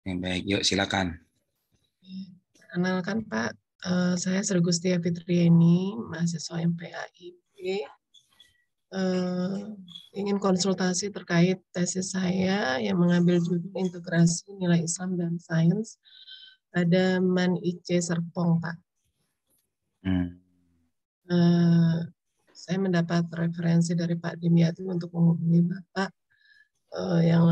Yang baik, yuk silakan. Perkenalkan Pak, saya Sri Gustia Fitriani, mahasiswa MPAIB. Ingin konsultasi terkait tesis saya yang mengambil judul Integrasi Nilai Islam dan Sains pada MAN IC Serpong, Pak. Saya mendapat referensi dari Pak Dimyati untuk menghubungi Bapak yang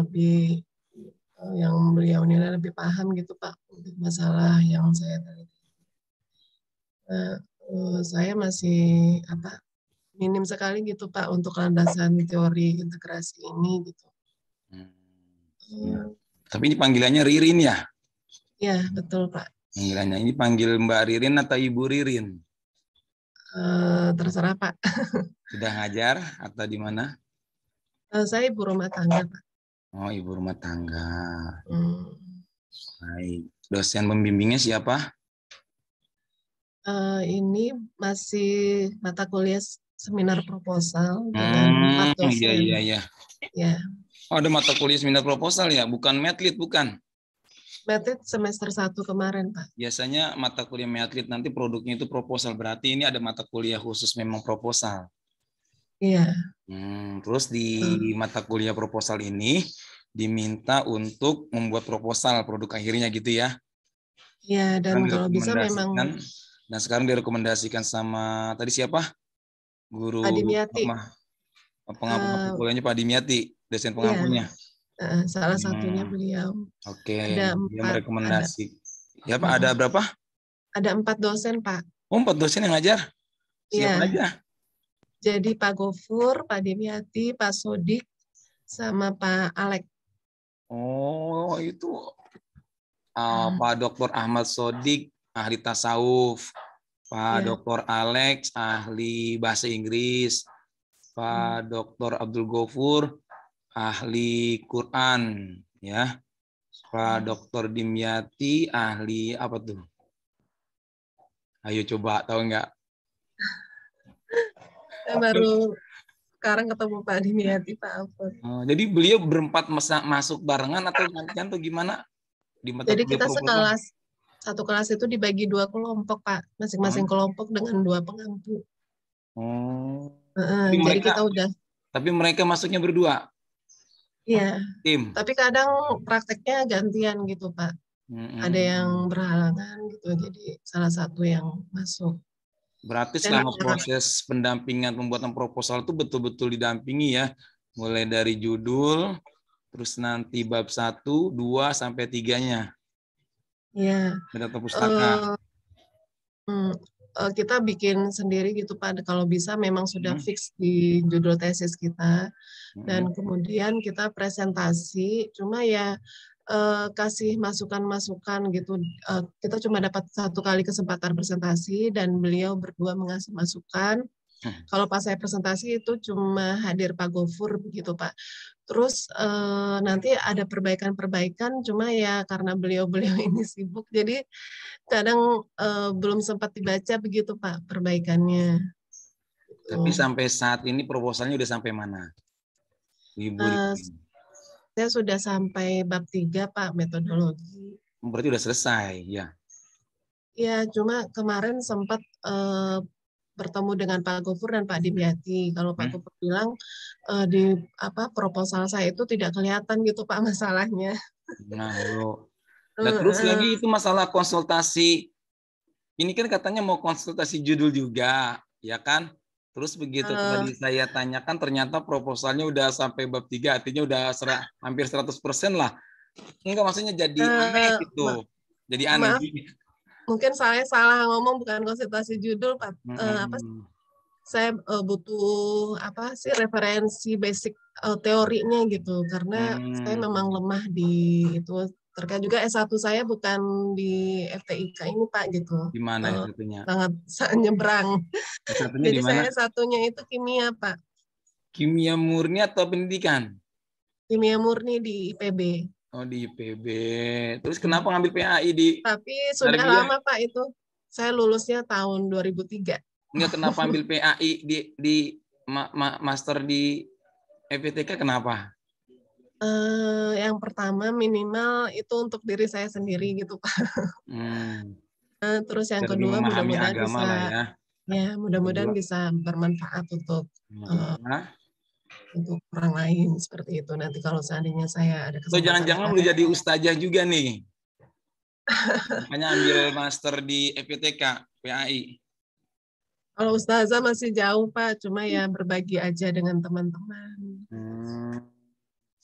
beliau nilai lebih paham gitu Pak untuk masalah yang saya teliti. Saya masih minim sekali gitu Pak untuk landasan teori integrasi ini gitu. Tapi ini panggilannya Ririn ya? Ya betul Pak. Panggilannya ini panggil Mbak Ririn atau Ibu Ririn? Terserah Pak. Sudah ngajar atau di mana? Saya ibu rumah tangga Pak. Oh, ibu rumah tangga. Baik. Dosen pembimbingnya siapa? Ini masih mata kuliah seminar proposal dengan 4 dosen. Iya. Ya. Oh, ada mata kuliah seminar proposal ya? Bukan medlit, bukan? Medlit semester 1 kemarin, Pak. Biasanya mata kuliah medlit nanti produknya itu proposal. Berarti ini ada mata kuliah khusus memang proposal. Iya. Terus di mata kuliah proposal ini diminta untuk membuat proposal produk akhirnya gitu ya? Iya, dan kalau bisa memang. Dan sekarang direkomendasikan sama tadi siapa? Guru Pak Dimyati. Pengampu kuliahnya Pak Dimyati, dosen pengampunya. Iya. Salah satunya beliau. Oke. Ada 4. Dia merekomendasi. Ya Pak, ada berapa? Ada 4 dosen Pak. Oh, 4 dosen yang ngajar? Siapa aja? Jadi Pak Gofur, Pak Dimyati, Pak Sodik, sama Pak Alek. Oh, itu Pak Dr. Ahmad Sodik, ahli tasawuf. Pak Dr. Alex, ahli bahasa Inggris. Pak Dr. Abdul Gofur, ahli Quran. Ya. Pak Dr. Dimyati, ahli apa tuh? Ayo coba, tahu nggak? Saya baru sekarang ketemu Pak Dimyati, Pak Alfon. Jadi beliau berempat masuk barengan atau gantian atau gimana? Jadi kita satu kelas itu dibagi 2 kelompok Pak, masing-masing kelompok dengan 2 pengampu. Jadi kita udah. Tapi mereka masuknya berdua. Iya. Tim. Tapi kadang prakteknya gantian gitu Pak. Ada yang berhalangan gitu, jadi salah satu yang masuk. Berarti selama proses pendampingan pembuatan proposal itu betul-betul didampingi ya, mulai dari judul, terus nanti bab 1, 2, sampai 3-nya. Iya. Data pustaka. Kita bikin sendiri gitu Pak, kalau bisa memang sudah fix di judul tesis kita, dan kemudian kita presentasi, cuma ya kasih masukan-masukan gitu. Kita cuma dapat 1 kali kesempatan presentasi dan beliau berdua mengasih masukan. Kalau pas saya presentasi itu cuma hadir Pak Gofur begitu Pak. Terus nanti ada perbaikan-perbaikan, cuma ya karena beliau-beliau ini sibuk, jadi kadang belum sempat dibaca begitu Pak perbaikannya. Tapi sampai saat ini proposalnya udah sampai mana? Saya sudah sampai bab 3 Pak, metodologi. Berarti udah selesai ya? Ya, cuma kemarin sempat bertemu dengan Pak Gofur dan Pak Dimyati. Kalau Pak Gofur bilang di proposal saya itu tidak kelihatan gitu Pak masalahnya. Nah, terus lagi itu masalah konsultasi. Ini kan katanya mau konsultasi judul juga, ya kan? Terus begitu tadi saya tanyakan ternyata proposalnya udah sampai bab 3, artinya udah hampir 100% lah. Enggak, maksudnya jadi aneh gitu. Jadi aneh. Maaf, mungkin saya salah ngomong, bukan konsultasi judul Pak. Saya butuh referensi basic teorinya gitu, karena saya memang lemah di itu. Terkait juga S1 saya bukan di FTIK ini Pak gitu. Di mana S1-nya? Sangat nyebrang. Jadi saya S1-nya itu kimia Pak. Kimia murni atau pendidikan? Kimia murni di IPB. Oh, di IPB. Terus kenapa ngambil PAI di? Tapi sudah lama Pak itu. Saya lulusnya tahun 2003. Enggak, kenapa ambil PAI di master di FPTK, kenapa? Yang pertama minimal itu untuk diri saya sendiri gitu Pak. Terus yang Biar lebih kedua memahami mudah-mudahan agama lah ya. mudah-mudahan Kedua, bisa bermanfaat kedua. untuk orang lain seperti itu. Nanti kalau seandainya saya ada Atau kesempatan jangan-jangan udah jadi ustazah juga nih. Makanya ambil master di EPTK, PAI. Kalau ustazah masih jauh Pak, cuma ya berbagi aja dengan teman-teman.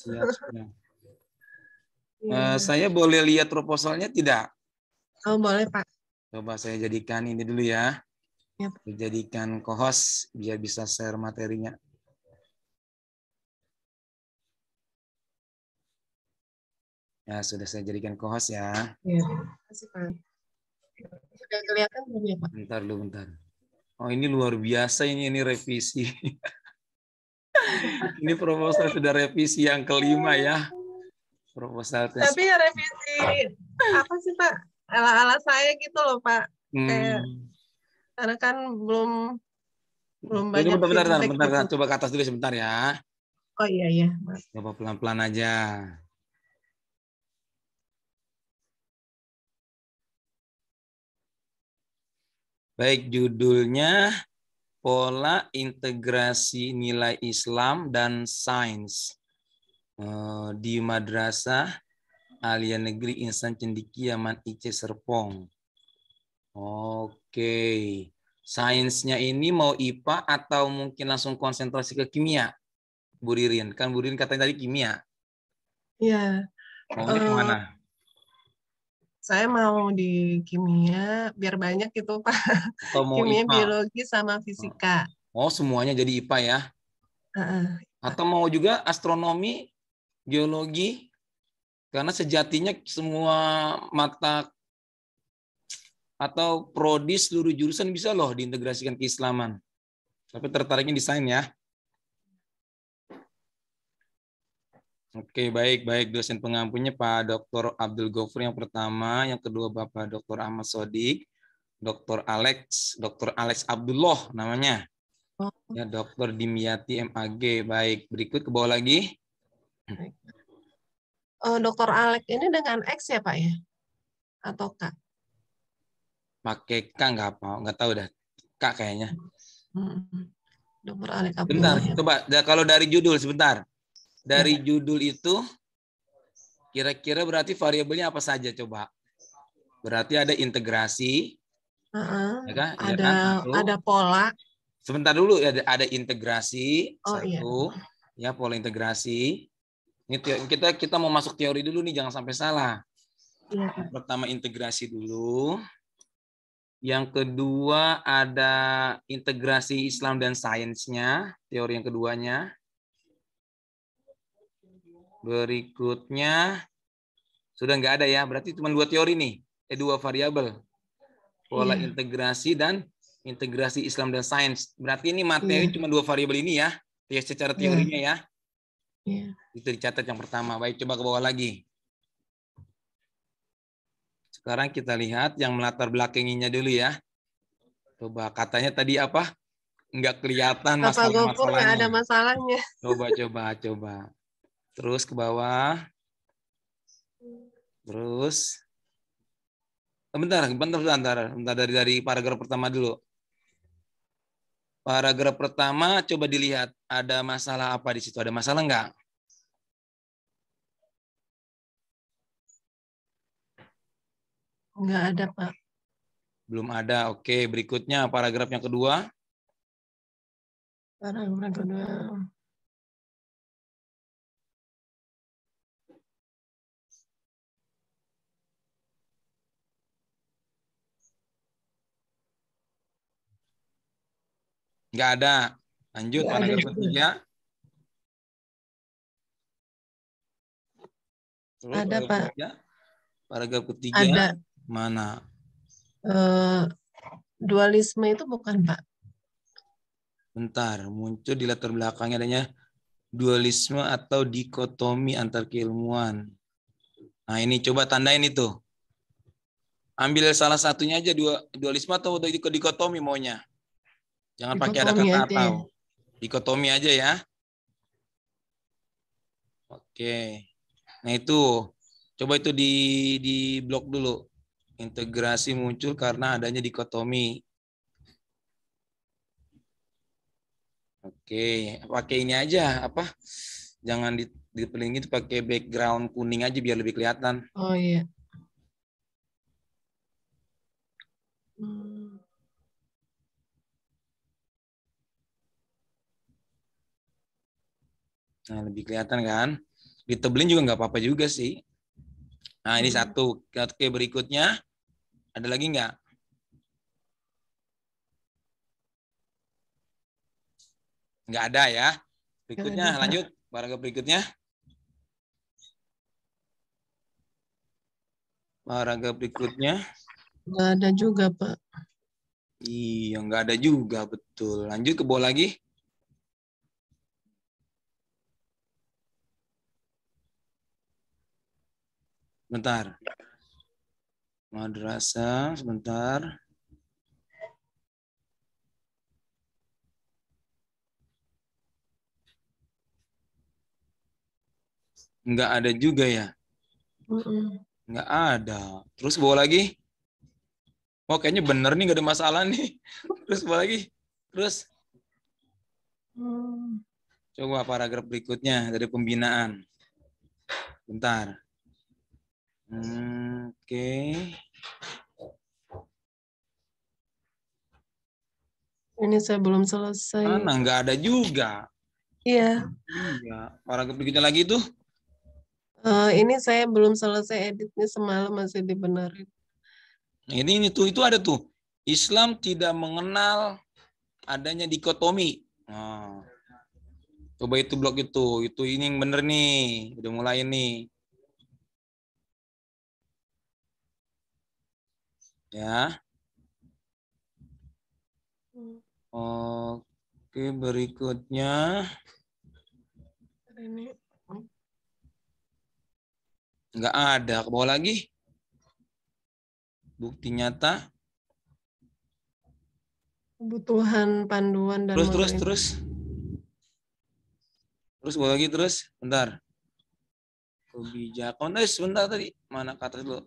Siap, siap. Ya. Saya boleh lihat proposalnya tidak? Oh, boleh Pak. Coba saya jadikan ini dulu ya. Ya. Dijadikan co-host biar bisa share materinya. Ya, sudah saya jadikan co-host ya. Ya, terima kasih Pak. Sudah kelihatan belum ya Pak? Bentar dulu, bentar. Oh, ini luar biasa ini revisi. Ini proposal sudah revisi yang kelima ya. Proposal tes. Tapi ya revisi apa sih Pak? Ala-ala saya gitu loh Pak. Kayak karena kan belum banyak Bentar, feedback gitu. coba ke atas dulu sebentar ya. Oh iya, Mas. Coba pelan-pelan aja. Baik, judulnya Pola Integrasi Nilai Islam dan Sains di Madrasah Alia Negeri Insan Cendikia Man Ice Serpong. Oke. Sainsnya ini mau IPA atau mungkin langsung konsentrasi ke kimia? Bu Ririn, kan Bu Ririn katanya tadi kimia. Iya. Maunya kemana? Saya mau di kimia biar banyak gitu Pak. Atau mau Kimia, IPA? biologi sama fisika. Oh, semuanya jadi IPA ya? Atau mau juga astronomi, geologi? Karena sejatinya semua mata atau prodi seluruh jurusan bisa loh diintegrasikan ke Islaman. Tapi tertariknya desain ya. Oke, baik dosen pengampunya Pak Dr. Abdul Gofur yang pertama, yang kedua Bapak Dr. Ahmad Sodik, Dr. Alex Abdullah namanya. Ya, Dr. Dimyati MAG. Baik, berikut ke bawah lagi. Dr. Alex ini dengan X ya Pak ya? Atau K? Pakai K nggak tahu dah. K kayaknya. Dr. Alex Bentar, Abdullah ya. coba kalau dari judul sebentar. Dari judul itu kira-kira berarti variabelnya apa saja coba? Berarti ada integrasi, ya kan? Ada pola. Sebentar dulu ya, ada integrasi Iya. ya pola integrasi. Ini kita mau masuk teori dulu nih, jangan sampai salah. Iya. Pertama integrasi dulu. Yang kedua ada integrasi Islam dan sainsnya, teori yang keduanya. Berikutnya sudah nggak ada ya, berarti cuma dua teori nih, dua variabel. Pola integrasi dan integrasi Islam dan sains. Berarti ini materi cuma dua variabel ini ya, secara teorinya ya. Itu dicatat yang pertama. Baik, coba ke bawah lagi. Sekarang kita lihat yang melatar belakanginya dulu ya. Coba katanya tadi apa? Nggak kelihatan masalah-masalahnya. Nggak ada masalahnya. Coba. Terus ke bawah. Terus. Bentar, dari paragraf pertama dulu. Paragraf pertama coba dilihat ada masalah apa di situ? Ada masalah nggak? Nggak ada Pak. Belum ada. Oke, berikutnya paragraf yang kedua. Paragraf kedua. Nggak ada. Lanjut paragraf ketiga. Terus ada Pak. Paragraf ketiga. Ada. Mana? Dualisme itu bukan Pak. Bentar, muncul di latar belakangnya adanya dualisme atau dikotomi antar keilmuan. Nah ini coba tandain itu. Ambil salah satunya aja, dualisme atau dikotomi maunya. Jangan pakai ada kata atau. Dikotomi aja ya. Oke. Nah itu, coba itu di blok dulu. Integrasi muncul karena adanya dikotomi. Oke, pakai ini aja apa? Jangan dipelingin itu pakai background kuning aja biar lebih kelihatan. Oh iya. Hmm. Nah, lebih kelihatan kan? Ditebelin juga nggak apa-apa juga sih. Nah, ini satu. Oke, berikutnya ada lagi nggak? Nggak ada ya. Berikutnya, Ada, Pak. lanjut. Paragraf berikutnya. Paragraf berikutnya. Nggak ada juga, Pak. Iya, nggak ada juga, betul. Lanjut ke bawah lagi. Bentar. Madrasah, sebentar. Nggak ada juga ya. Nggak ada. Terus bawa lagi. Oh, kayaknya bener nih, nggak ada masalah nih. Terus bawa lagi. Terus coba paragraf berikutnya dari pembinaan. Bentar. Oke. Ini saya belum selesai. Mana nggak ada juga. Iya. Iya. Paragraf berikutnya lagi tuh. Ini saya belum selesai editnya, semalam masih dibenerin. Nah, ini tuh itu ada tuh. Islam tidak mengenal adanya dikotomi. Nah, coba itu blok itu ini yang bener nih, udah mulai nih. Ya. Oke, berikutnya Ini nggak ada. Ke bawah lagi. Bukti nyata. kebutuhan panduan dan Terus model terus terus. Terus bawah lagi terus. Bentar. Kebijakan. Sebentar tadi. Mana kata dulu?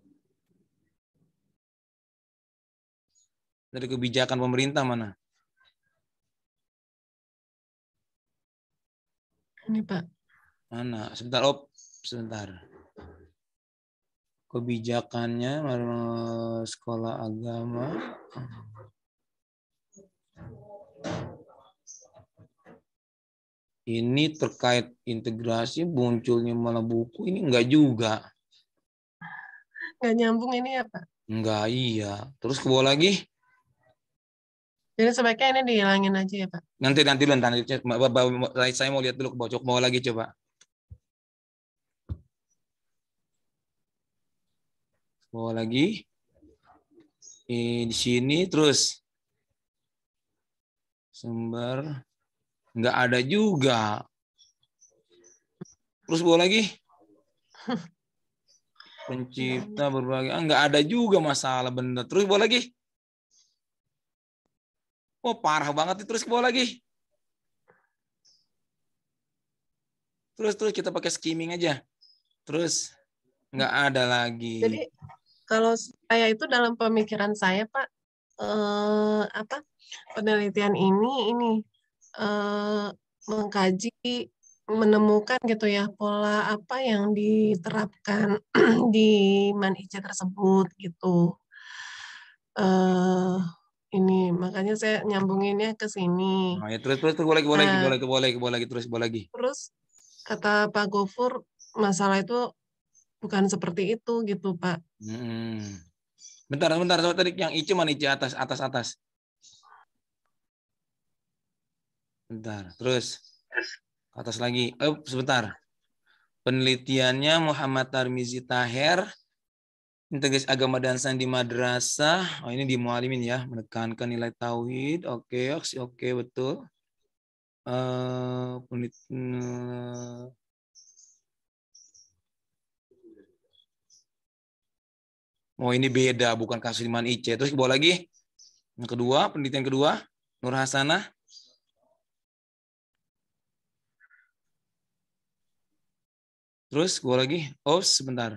Dari kebijakan pemerintah mana? ini, Pak. Mana? Sebentar, sebentar. Kebijakannya sekolah agama. Ini terkait integrasi munculnya malah buku ini enggak juga. Nggak nyambung ini ya, Pak? Enggak, iya. Terus ke bawah lagi. Jadi sebaiknya ini dihilangin aja ya, Pak? Nanti dulu, saya mau lihat dulu ke bawah lagi coba. Ke bawah lagi. Di sini terus sumber enggak ada juga. Terus bawah lagi. Pencipta berbagai enggak ada juga masalah bener. Terus bawah lagi. Oh, parah banget. Terus ke bawah lagi. Terus kita pakai skimming aja. Terus nggak ada lagi. Jadi kalau saya itu dalam pemikiran saya, Pak, penelitian ini mengkaji, menemukan gitu ya pola apa yang diterapkan di Man-IC tersebut gitu. Ini makanya saya nyambunginnya ke sini. Nah, ya, terus boleh lagi Terus kata Pak Gofur, masalah itu bukan seperti itu gitu, Pak. Bentar, tadi yang Ice mana Ice atas. Bentar, terus atas lagi. Sebentar. Penelitiannya Muhammad Tarmizi Taher, integrasi agama dan sandi madrasah. Oh, ini di Mualimin ya, menekankan nilai tauhid. Oke, betul. Oh, ini beda, bukan kasus Iman Ice. Terus bawa lagi. Yang kedua, penelitian kedua, Nur Hasanah. Terus gua lagi. Oh, sebentar.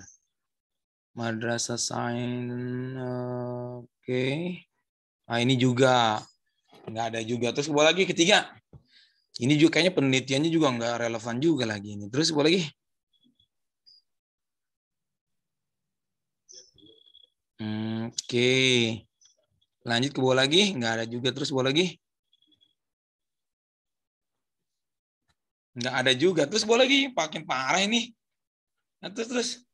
Madrasah Sains. Oke. Nah, ini juga nggak ada juga. Terus gua lagi ketiga. Ini juga kayaknya penelitiannya juga nggak relevan juga lagi ini. Terus gua lagi. Oke. Lanjut ke bawah lagi. Nggak ada juga. Terus bawah lagi. Nggak ada juga. Terus bawah lagi. Makin parah ini. Nah, terus.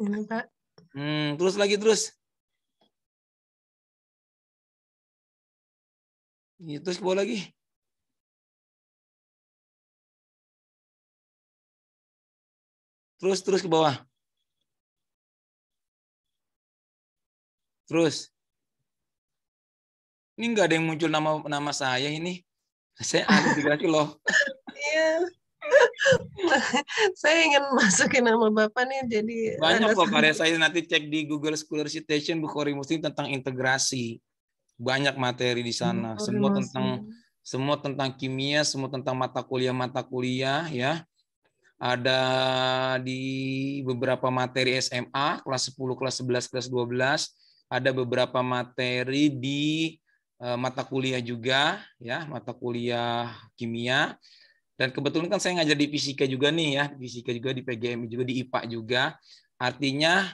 Ini Pak. Terus lagi terus. Terus ke bawah lagi. Terus ke bawah. Terus. Ini nggak ada yang muncul nama saya ini. Saya ahli integrasi loh. Iya. Saya ingin masukin nama Bapak nih jadi Banyak kok karya saya, nanti cek di Google Scholar Citation Bukhari Muslim tentang integrasi. Banyak materi di sana. Semua tentang kimia, semua tentang mata kuliah ya. Ada di beberapa materi SMA kelas 10, kelas 11, kelas 12, ada beberapa materi di mata kuliah juga ya, mata kuliah kimia. Dan kebetulan kan saya ngajar di fisika juga nih ya, fisika juga di PGMI juga, di IPA juga. Artinya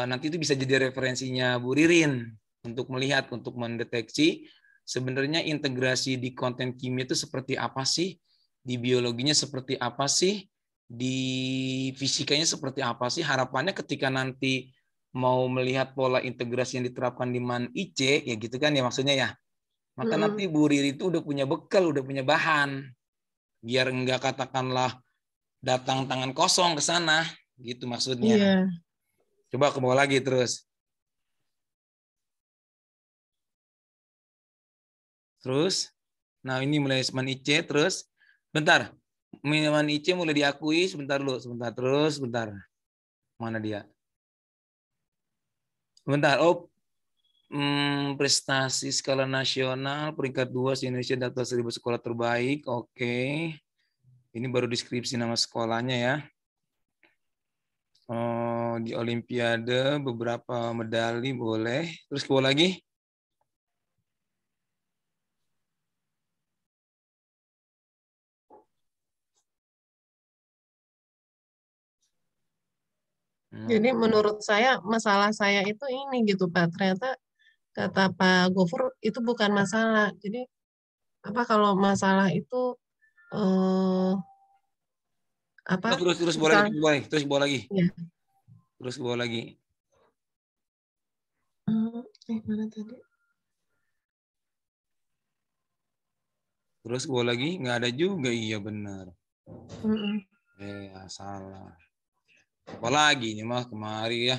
nanti itu bisa jadi referensinya Bu Ririn untuk melihat, untuk mendeteksi sebenarnya integrasi di konten kimia itu seperti apa sih, di biologinya seperti apa sih, di fisikanya seperti apa sih. Harapannya ketika nanti mau melihat pola integrasi yang diterapkan di MAN IC, ya gitu kan ya maksudnya ya. Maka nanti Bu Riri itu udah punya bekal, udah punya bahan. Biar enggak katakanlah datang tangan kosong ke sana, gitu maksudnya. Iya. Coba ke bawah lagi terus. Nah ini mulai MAN IC, terus. Bentar, MAN IC mulai diakui, sebentar lu, sebentar. Mana dia? Bentar, prestasi skala nasional, peringkat 2 se-Indonesia, daftar 1000 sekolah terbaik, oke. Ini baru deskripsi nama sekolahnya ya. Di Olimpiade beberapa medali boleh. Terus ke bawah lagi. Jadi menurut saya masalah saya itu ini gitu Pak. Ternyata kata Pak Gofur itu bukan masalah. Jadi apa kalau masalah itu apa? Terus ke bawah lagi, Misal, terus ke bawah lagi. ya. Terus ke bawah lagi. Mana tadi? Terus ke bawah lagi, nggak ada juga. Iya benar. Salah. Apalagi ini mah kemari ya.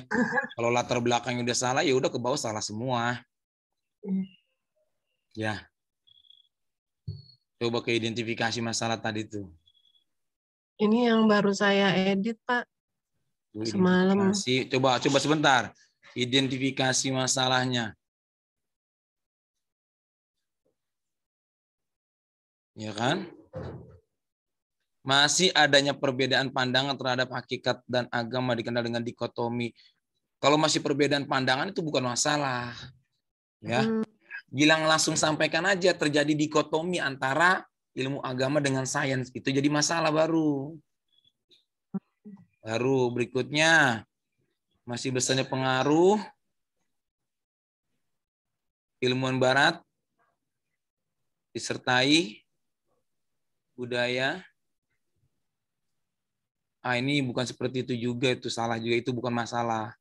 Kalau latar belakangnya udah salah, ya udah ke bawah salah semua. Ya. Coba ke identifikasi masalah tadi tuh. Ini yang baru saya edit Pak. Semalam. Coba sebentar. Identifikasi masalahnya. Ya kan? Masih adanya perbedaan pandangan terhadap hakikat dan agama dikenal dengan dikotomi. Kalau masih perbedaan pandangan itu bukan masalah. Ya. Gilang langsung sampaikan aja terjadi dikotomi antara ilmu agama dengan sains. Itu jadi masalah baru. Baru berikutnya masih besarnya pengaruh ilmuwan barat disertai budaya. Ini bukan seperti itu juga, itu salah juga, itu bukan masalah.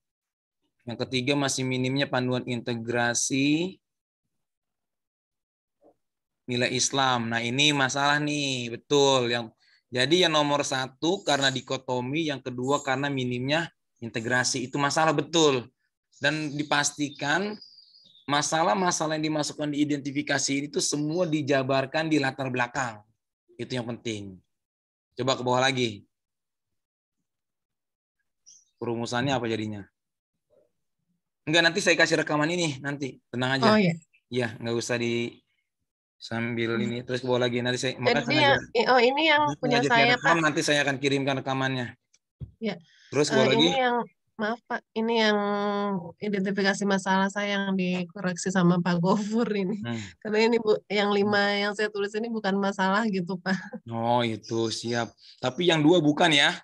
Yang ketiga masih minimnya panduan integrasi nilai Islam. Nah ini masalah nih, betul. Jadi yang nomor 1 karena dikotomi, yang kedua karena minimnya integrasi. Itu masalah betul. Dan dipastikan masalah-masalah yang dimasukkan di identifikasi itu semua dijabarkan di latar belakang. Itu yang penting. Coba ke bawah lagi. Perumusannya apa jadinya? Enggak, nanti saya kasih rekaman ini nanti. Tenang aja. Oh ya. Iya, nggak usah di Sambil ini terus ke bawah lagi nanti saya Dan makanya ini yang punya sengaja saya saya, rekam Pak. nanti saya akan kirimkan rekamannya. Ya, Terus ke bawah lagi. ini yang maaf Pak, ini yang identifikasi masalah saya yang dikoreksi sama Pak Gofur ini. Karena ini yang 5 yang saya tulis ini bukan masalah gitu Pak. Oh itu siap. Tapi yang 2 bukan ya?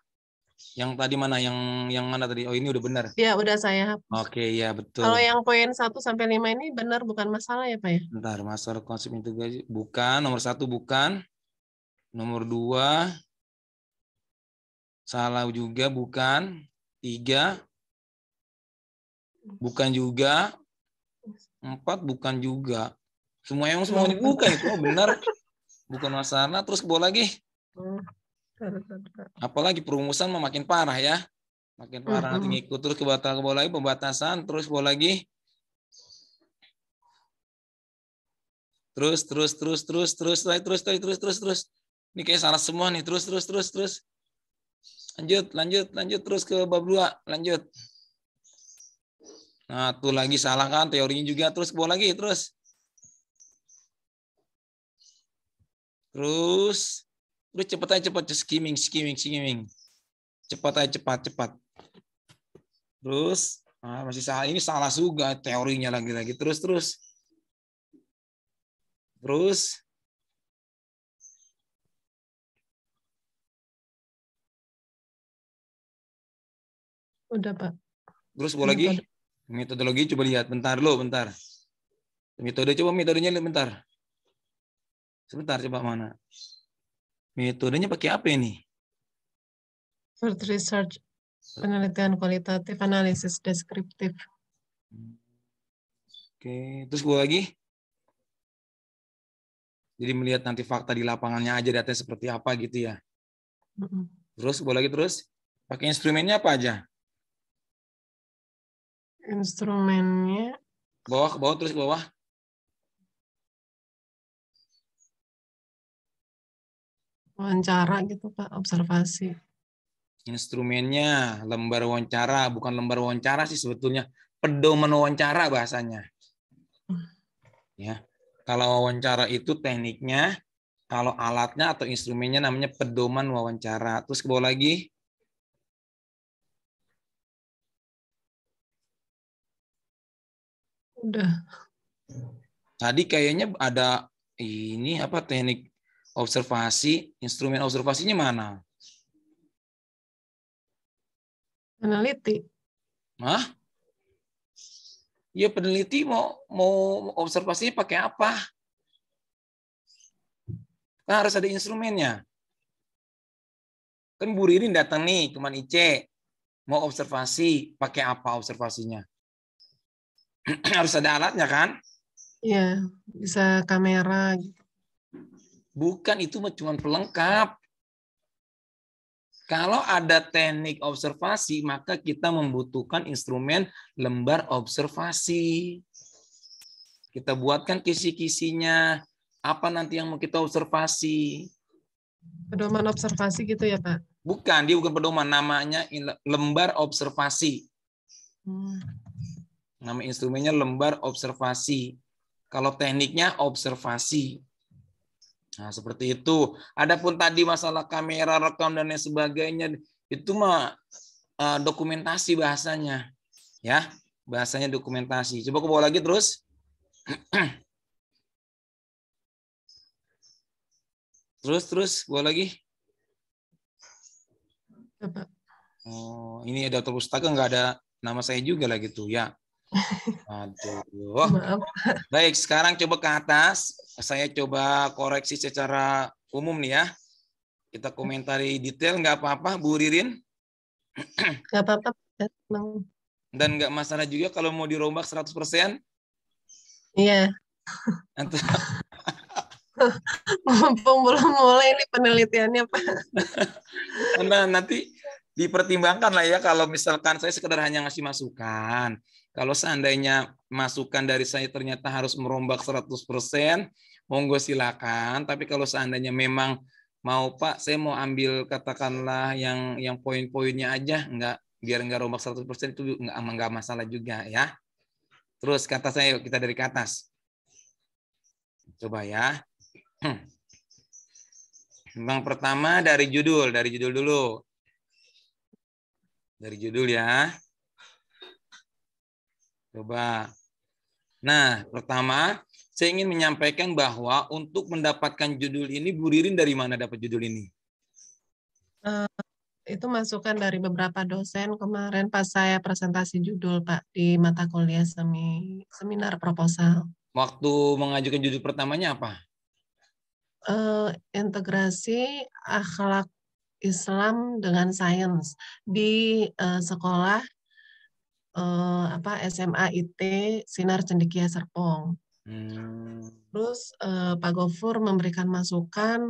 Yang tadi mana? Yang mana tadi? Oh ini udah benar. Ya udah saya hapus. Oke ya betul. Kalau yang poin 1 sampai 5 ini benar bukan masalah ya Pak ya? Bentar, masalah konsep integrasi bukan. Nomor 1 bukan. Nomor 2 salah juga bukan. 3 bukan juga. 4 bukan juga. Semua ini bukan itu. Oh benar. Bukan masalah. Terus ke bawah lagi. Apalagi perumusan makin parah ya. Makin parah nanti ngikut terus ke bawah lagi pembatasan terus ke bawah lagi. Terus. Ini kayak salah semua nih. Terus. Lanjut terus ke bab 2. Lanjut. Nah, tuh lagi salah kan teorinya juga terus ke bawah lagi terus. Terus cepat skimming. Cepat. Terus masih salah, ini salah juga teorinya lagi. Terus. Udah Pak. Terus boleh lagi. Metodologi coba lihat bentar. Metodenya lihat bentar. Sebentar coba mana. Metodenya pakai apa ini? First research, penelitian kualitatif, analisis deskriptif. Oke, terus gue lagi. Jadi melihat nanti fakta di lapangannya aja datanya seperti apa gitu ya. Terus gue lagi terus. Pakai instrumennya apa aja? Instrumennya. Ke bawah terus ke bawah. Wawancara gitu Pak, observasi. Instrumennya lembar wawancara, bukan lembar wawancara sih sebetulnya. Pedoman wawancara bahasanya. Ya. Kalau wawancara itu tekniknya, kalau alatnya atau instrumennya namanya pedoman wawancara. Terus ke bawah lagi. Udah. Tadi kayaknya ada ini apa teknik observasi, instrumen observasinya mana? Peneliti. Hah? Ya peneliti mau observasinya pakai apa? Kan harus ada instrumennya. Kan Bu Ririn datang nih, cuman IC. Mau observasi, pakai apa observasinya? Harus ada alatnya kan? Iya, bisa kamera. Bukan, itu cuma pelengkap. Kalau ada teknik observasi, maka kita membutuhkan instrumen lembar observasi. Kita buatkan kisi-kisinya. Apa nanti yang mau kita observasi? Pedoman observasi gitu ya, Pak? Bukan, dia bukan pedoman. Namanya lembar observasi. Nama instrumennya lembar observasi. Kalau tekniknya observasi. Nah, seperti itu. Adapun tadi masalah kamera, rekam, dan lain sebagainya, itu mah dokumentasi bahasanya. Ya, bahasanya dokumentasi. Coba ke bawah lagi terus. Terus, bawah lagi. Oh, ini ada daftar pustaka, nggak ada nama saya juga lah gitu ya. Aduh. Maaf. Baik, sekarang coba ke atas. Saya coba koreksi secara umum nih ya. Kita komentari detail, nggak apa-apa, Bu Ririn. Nggak apa-apa. Dan nggak masalah juga kalau mau dirombak 100%. Iya. Mumpung belum mulai ini penelitiannya, Pak. Nah, nanti dipertimbangkan lah ya kalau misalkan saya sekedar hanya ngasih masukan. Kalau seandainya masukan dari saya ternyata harus merombak 100%, monggo silakan. Tapi kalau seandainya memang mau Pak, saya mau ambil katakanlah yang poin-poinnya aja, biar nggak rombak 100% itu nggak masalah juga ya. Terus kata saya, kita dari ke atas. Coba ya. Yang pertama dari judul dulu. Dari judul ya. Coba. Nah, pertama saya ingin menyampaikan bahwa untuk mendapatkan judul ini, Bu Ririn dari mana dapat judul ini? Itu masukan dari beberapa dosen kemarin pas saya presentasi judul, Pak, di mata kuliah seminar proposal. Waktu mengajukan judul pertamanya apa? Integrasi akhlak Islam dengan sains di sekolah SMA IT Sinar Cendekia Serpong. Terus Pak Gofur memberikan masukan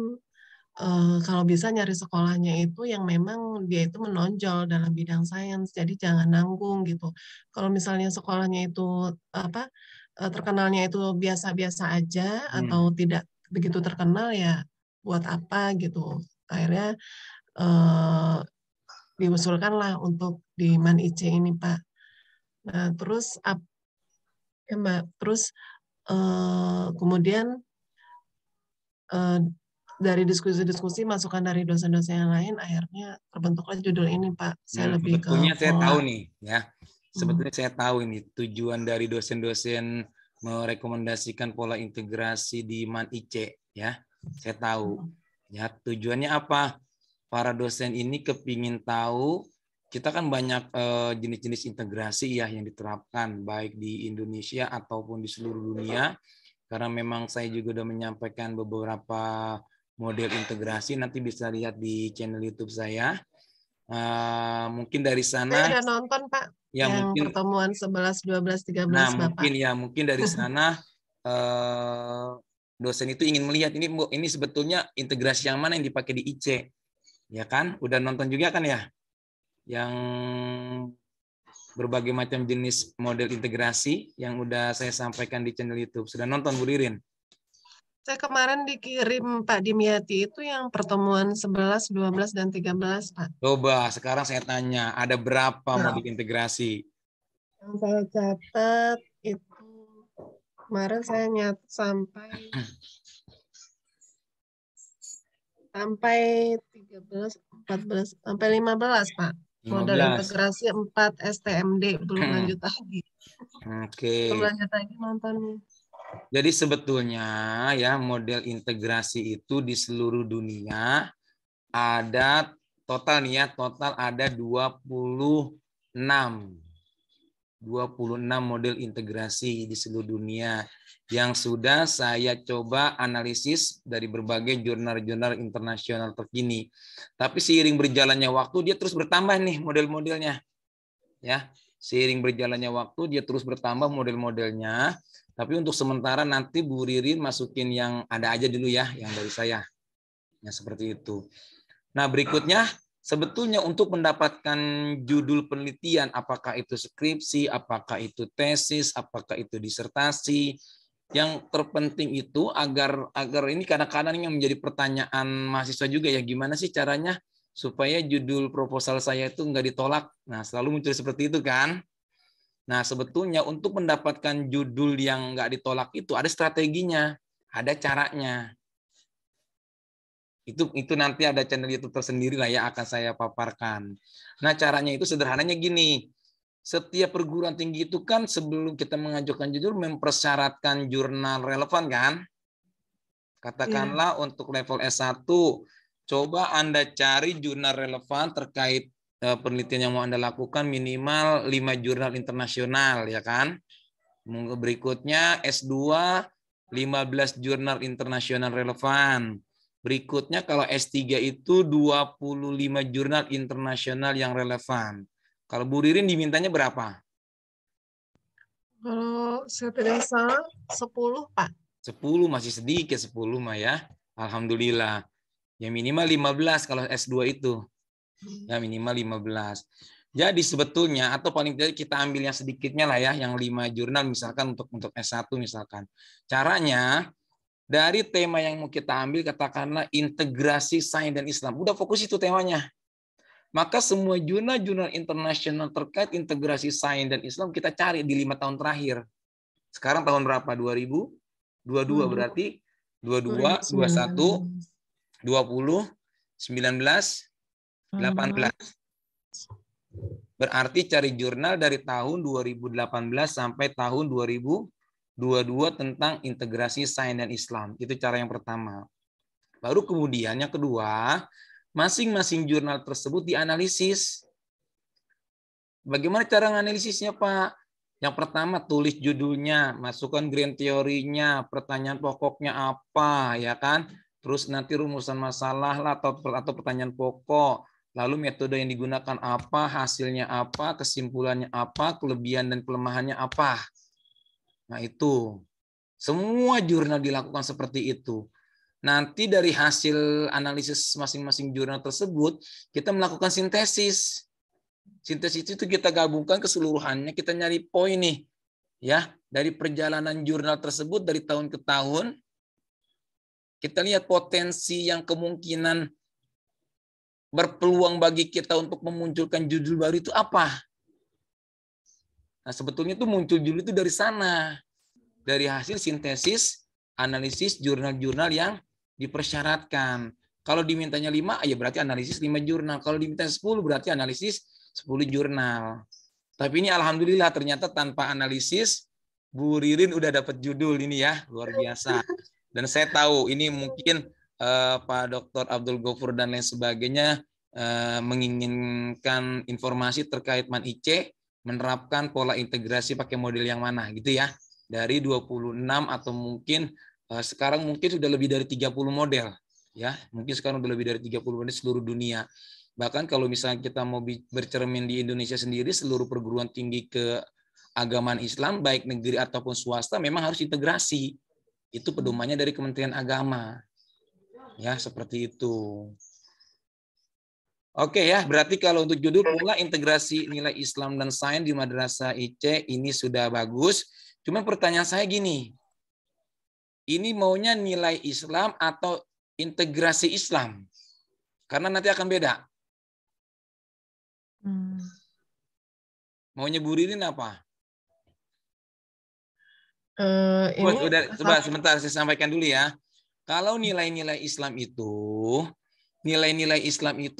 kalau bisa nyari sekolahnya itu yang memang dia itu menonjol dalam bidang sains, jadi jangan nanggung gitu. Kalau misalnya sekolahnya itu terkenalnya itu biasa-biasa aja atau tidak begitu terkenal, ya buat apa gitu. Akhirnya diusulkanlah untuk di MAN IC ini, Pak. Nah, terus ya Mbak, terus kemudian dari diskusi-diskusi masukan dari dosen-dosen yang lain, akhirnya terbentuklah judul ini, Pak. Saya lebih ke Sebetulnya saya pola. tahu nih, ya. Sebetulnya saya tahu ini tujuan dari dosen-dosen merekomendasikan pola integrasi di MAN IC, ya. Saya tahu. Ya, tujuannya apa? Para dosen ini kepingin tahu, kita kan banyak jenis-jenis integrasi ya yang diterapkan baik di Indonesia ataupun di seluruh dunia. Karena memang saya juga sudah menyampaikan beberapa model integrasi, nanti bisa lihat di channel YouTube saya. Mungkin dari sana. Saya udah nonton, Pak, Ya yang mungkin pertemuan 11, 12, 13, Nah, Bapak. mungkin dari sana dosen itu ingin melihat ini sebetulnya integrasi yang mana yang dipakai di IC. Ya kan? Udah nonton juga kan ya? Yang berbagai macam jenis model integrasi yang udah saya sampaikan di channel YouTube. Sudah nonton, Bu Ririn? Saya kemarin dikirim Pak Dimyati itu yang pertemuan 11, 12, dan 13, Pak. Coba sekarang saya tanya, ada berapa model integrasi? Yang saya catat itu kemarin saya nyatet sampai 13, 14, sampai 15, Pak. 15. Model integrasi 4 STMD, belum lanjut lagi. Oke. Belum lanjut lagi nontonnya. Jadi sebetulnya ya model integrasi itu di seluruh dunia ada total nih ya, total ada 26 model integrasi di seluruh dunia yang sudah saya coba analisis dari berbagai jurnal-jurnal internasional terkini. Tapi seiring berjalannya waktu dia terus bertambah nih model-modelnya. Ya, seiring berjalannya waktu dia terus bertambah model-modelnya. Tapi untuk sementara nanti Bu Ririn masukin yang ada aja dulu ya, yang dari saya. Ya seperti itu. Nah, berikutnya sebetulnya untuk mendapatkan judul penelitian, apakah itu skripsi, apakah itu tesis, apakah itu disertasi, yang terpenting itu agar ini kadang-kadang yang menjadi pertanyaan mahasiswa juga ya, gimana sih caranya supaya judul proposal saya itu nggak ditolak. Nah, selalu muncul seperti itu kan. Nah, sebetulnya untuk mendapatkan judul yang nggak ditolak itu ada strateginya, ada caranya. Itu nanti ada channel YouTube tersendiri lah ya akan saya paparkan. Nah, caranya itu sederhananya gini. Setiap perguruan tinggi itu kan sebelum kita mengajukan judul mempersyaratkan jurnal relevan kan? Katakanlah untuk level S1, coba Anda cari jurnal relevan terkait penelitian yang mau Anda lakukan minimal 5 jurnal internasional ya kan? Berikutnya S2 15 jurnal internasional relevan. Berikutnya kalau S3 itu 25 jurnal internasional yang relevan. Kalau Bu Ririn dimintanya berapa? Kalau saya tidak salah 10, Pak. 10 masih sedikit, 10 mah ya. Alhamdulillah. Ya minimal 15 kalau S2 itu. Ya minimal 15. Jadi sebetulnya atau paling tidak kita ambil yang sedikitnya lah ya, yang 5 jurnal misalkan untuk S1 misalkan. Caranya dari tema yang mau kita ambil katakanlah integrasi sains dan Islam. Udah fokus itu temanya. Maka semua jurnal-jurnal internasional terkait integrasi sains dan Islam kita cari di 5 tahun terakhir. Sekarang tahun berapa? 2022 berarti 22, 21, 20, 19, 18. Berarti cari jurnal dari tahun 2018 sampai tahun 2022 tentang integrasi sains dan Islam. Itu cara yang pertama. Baru kemudian yang kedua, masing-masing jurnal tersebut dianalisis. Bagaimana cara menganalisisnya, Pak? Yang pertama, tulis judulnya, masukkan grand teorinya, pertanyaan pokoknya apa, ya kan? Terus nanti rumusan masalah lah atau pertanyaan pokok. Lalu metode yang digunakan apa, hasilnya apa, kesimpulannya apa, kelebihan dan kelemahannya apa. Nah itu, semua jurnal dilakukan seperti itu. Nanti dari hasil analisis masing-masing jurnal tersebut, kita melakukan sintesis. Sintesis itu kita gabungkan keseluruhannya, kita nyari poin nih. Ya, dari perjalanan jurnal tersebut dari tahun ke tahun, kita lihat potensi yang kemungkinan berpeluang bagi kita untuk memunculkan judul baru itu apa? Nah, sebetulnya itu muncul judul itu dari sana. Dari hasil sintesis, analisis jurnal-jurnal yang dipersyaratkan. Kalau dimintanya 5, ya berarti analisis 5 jurnal. Kalau diminta 10, berarti analisis 10 jurnal. Tapi ini alhamdulillah ternyata tanpa analisis, Bu Ririn udah dapat judul ini ya, luar biasa. Dan saya tahu ini mungkin Pak Dr. Abdul Ghafur dan lain sebagainya menginginkan informasi terkait Man IC menerapkan pola integrasi pakai model yang mana gitu ya. Dari 26 atau mungkin sekarang mungkin sudah lebih dari 30 model ya. Mungkin sekarang sudah lebih dari 30 model seluruh dunia. Bahkan kalau misalnya kita mau bercermin di Indonesia sendiri, seluruh perguruan tinggi keagamaan Islam baik negeri ataupun swasta memang harus integrasi. Itu pedomannya dari Kementerian Agama. Ya, seperti itu. Oke ya, berarti kalau untuk judul pola integrasi nilai Islam dan sains di Madrasah IC ini sudah bagus. Cuma pertanyaan saya gini, ini maunya nilai Islam atau integrasi Islam? Karena nanti akan beda. Maunya Bu Ririn apa? Coba sebentar saya sampaikan dulu ya. Kalau nilai-nilai Islam itu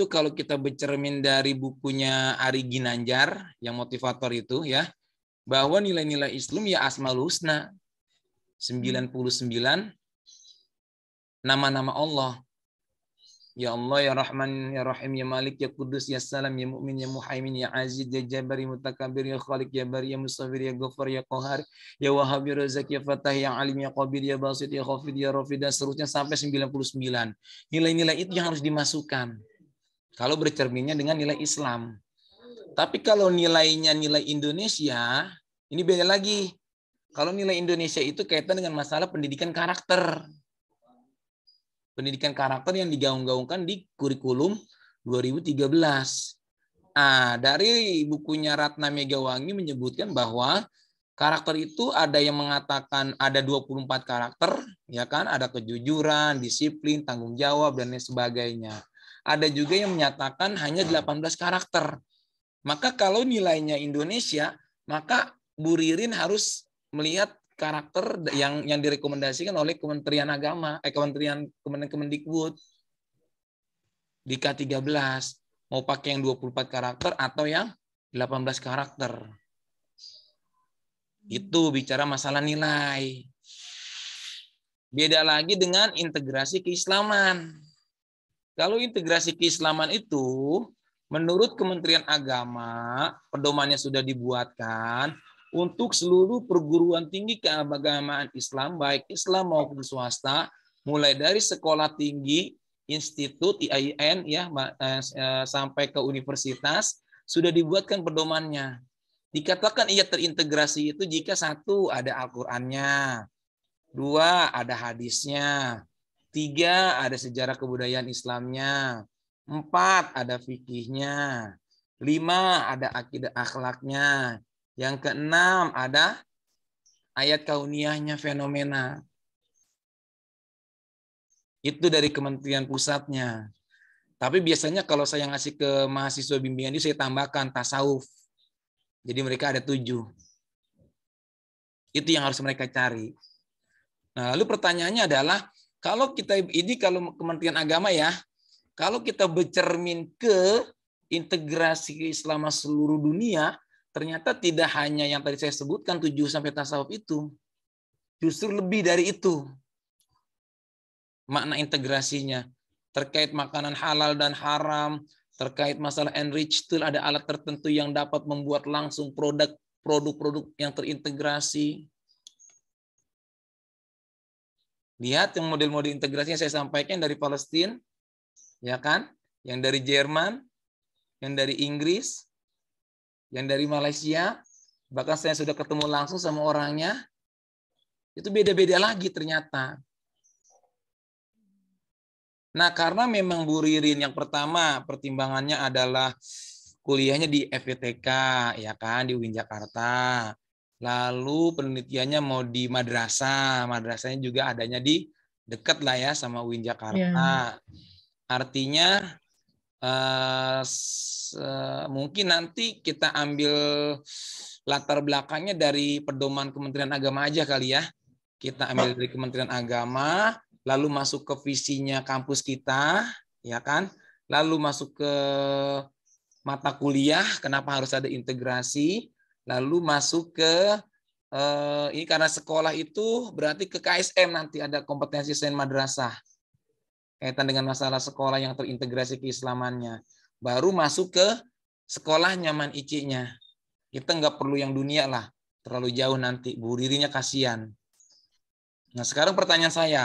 kalau kita bercermin dari bukunya Ari Ginanjar yang motivator itu ya, bahwa nilai-nilai Islam ya Asmaul Husna. 99 nama-nama Allah. Ya Allah, ya Rahman, ya Rahim, ya Malik, ya Kudus, ya Salam, ya Mu'min, ya Muhaimin, ya Aziz, ya Jabbar, ya Mutakabir, ya Khalik, ya Bari, ya Mustabir, ya Ghafar, ya Qahar, ya Wahhab, ya Razak, ya Fatah, ya Alim, ya Qabir, ya Basit, ya Khafid, ya Rafid, dan seterusnya sampai 99. Nilai-nilai itu yang harus dimasukkan. Kalau bercerminnya dengan nilai Islam. Tapi kalau nilainya nilai Indonesia, ini beda lagi. Kalau nilai Indonesia itu kaitan dengan masalah pendidikan karakter. Pendidikan karakter yang digaung-gaungkan di kurikulum 2013. Nah, dari bukunya Ratna Megawangi menyebutkan bahwa karakter itu ada yang mengatakan ada 24 karakter, ya kan? Ada kejujuran, disiplin, tanggung jawab, dan lain sebagainya. Ada juga yang menyatakan hanya 18 karakter. Maka kalau nilainya Indonesia, maka Bu Ririn harus melihat karakter yang direkomendasikan oleh Kementerian Agama, Kementerian Kemendikbud di K13. Mau pakai yang 24 karakter atau yang 18 karakter. Itu bicara masalah nilai. Beda lagi dengan integrasi keislaman. Kalau integrasi keislaman itu, menurut Kementerian Agama, pedomannya sudah dibuatkan, untuk seluruh perguruan tinggi keagamaan Islam, baik Islam maupun swasta, mulai dari sekolah tinggi, institut, IAIN, ya, sampai ke universitas, sudah dibuatkan pedomannya. Dikatakan ia terintegrasi itu jika 1, ada Al-Qur'annya, 2, ada hadisnya, 3, ada sejarah kebudayaan Islamnya, 4, ada fikihnya, 5, ada akidah akhlaknya, yang keenam ada ayat kauniyahnya, fenomena. Itu dari Kementerian Pusatnya. Tapi biasanya kalau saya ngasih ke mahasiswa bimbingan itu saya tambahkan tasawuf. Jadi mereka ada 7. Itu yang harus mereka cari. Nah, lalu pertanyaannya adalah Kalau Kementerian Agama ya, kalau kita bercermin ke integrasi keislaman seluruh dunia, ternyata tidak hanya yang tadi saya sebutkan 7 sampai tasawuf itu. Justru lebih dari itu. Makna integrasinya terkait makanan halal dan haram, terkait masalah enriched tool, ada alat tertentu yang dapat membuat langsung produk-produk yang terintegrasi. Lihat yang model-model integrasinya saya sampaikan dari Palestina, ya kan? Yang dari Jerman, yang dari Inggris, yang dari Malaysia, bahkan saya sudah ketemu langsung sama orangnya, itu beda-beda lagi ternyata. Nah, karena memang Bu Ririn yang pertama pertimbangannya adalah kuliahnya di FITK, ya kan, di UIN Jakarta. Lalu penelitiannya mau di madrasah, madrasahnya juga adanya di dekat lah ya sama UIN Jakarta. Artinya mungkin nanti kita ambil latar belakangnya dari pedoman Kementerian Agama aja kali ya. Kita ambil dari Kementerian Agama, lalu masuk ke visinya kampus kita, ya kan? Lalu masuk ke mata kuliah, kenapa harus ada integrasi? Lalu masuk ke ini karena sekolah itu berarti ke KSM nanti ada kompetensi sains madrasah kaitan dengan masalah sekolah yang terintegrasi keislamannya. Baru masuk ke sekolah nyaman IC-nya. Kita nggak perlu yang dunia lah, terlalu jauh nanti. Bu Ririnya kasihan. Nah sekarang pertanyaan saya,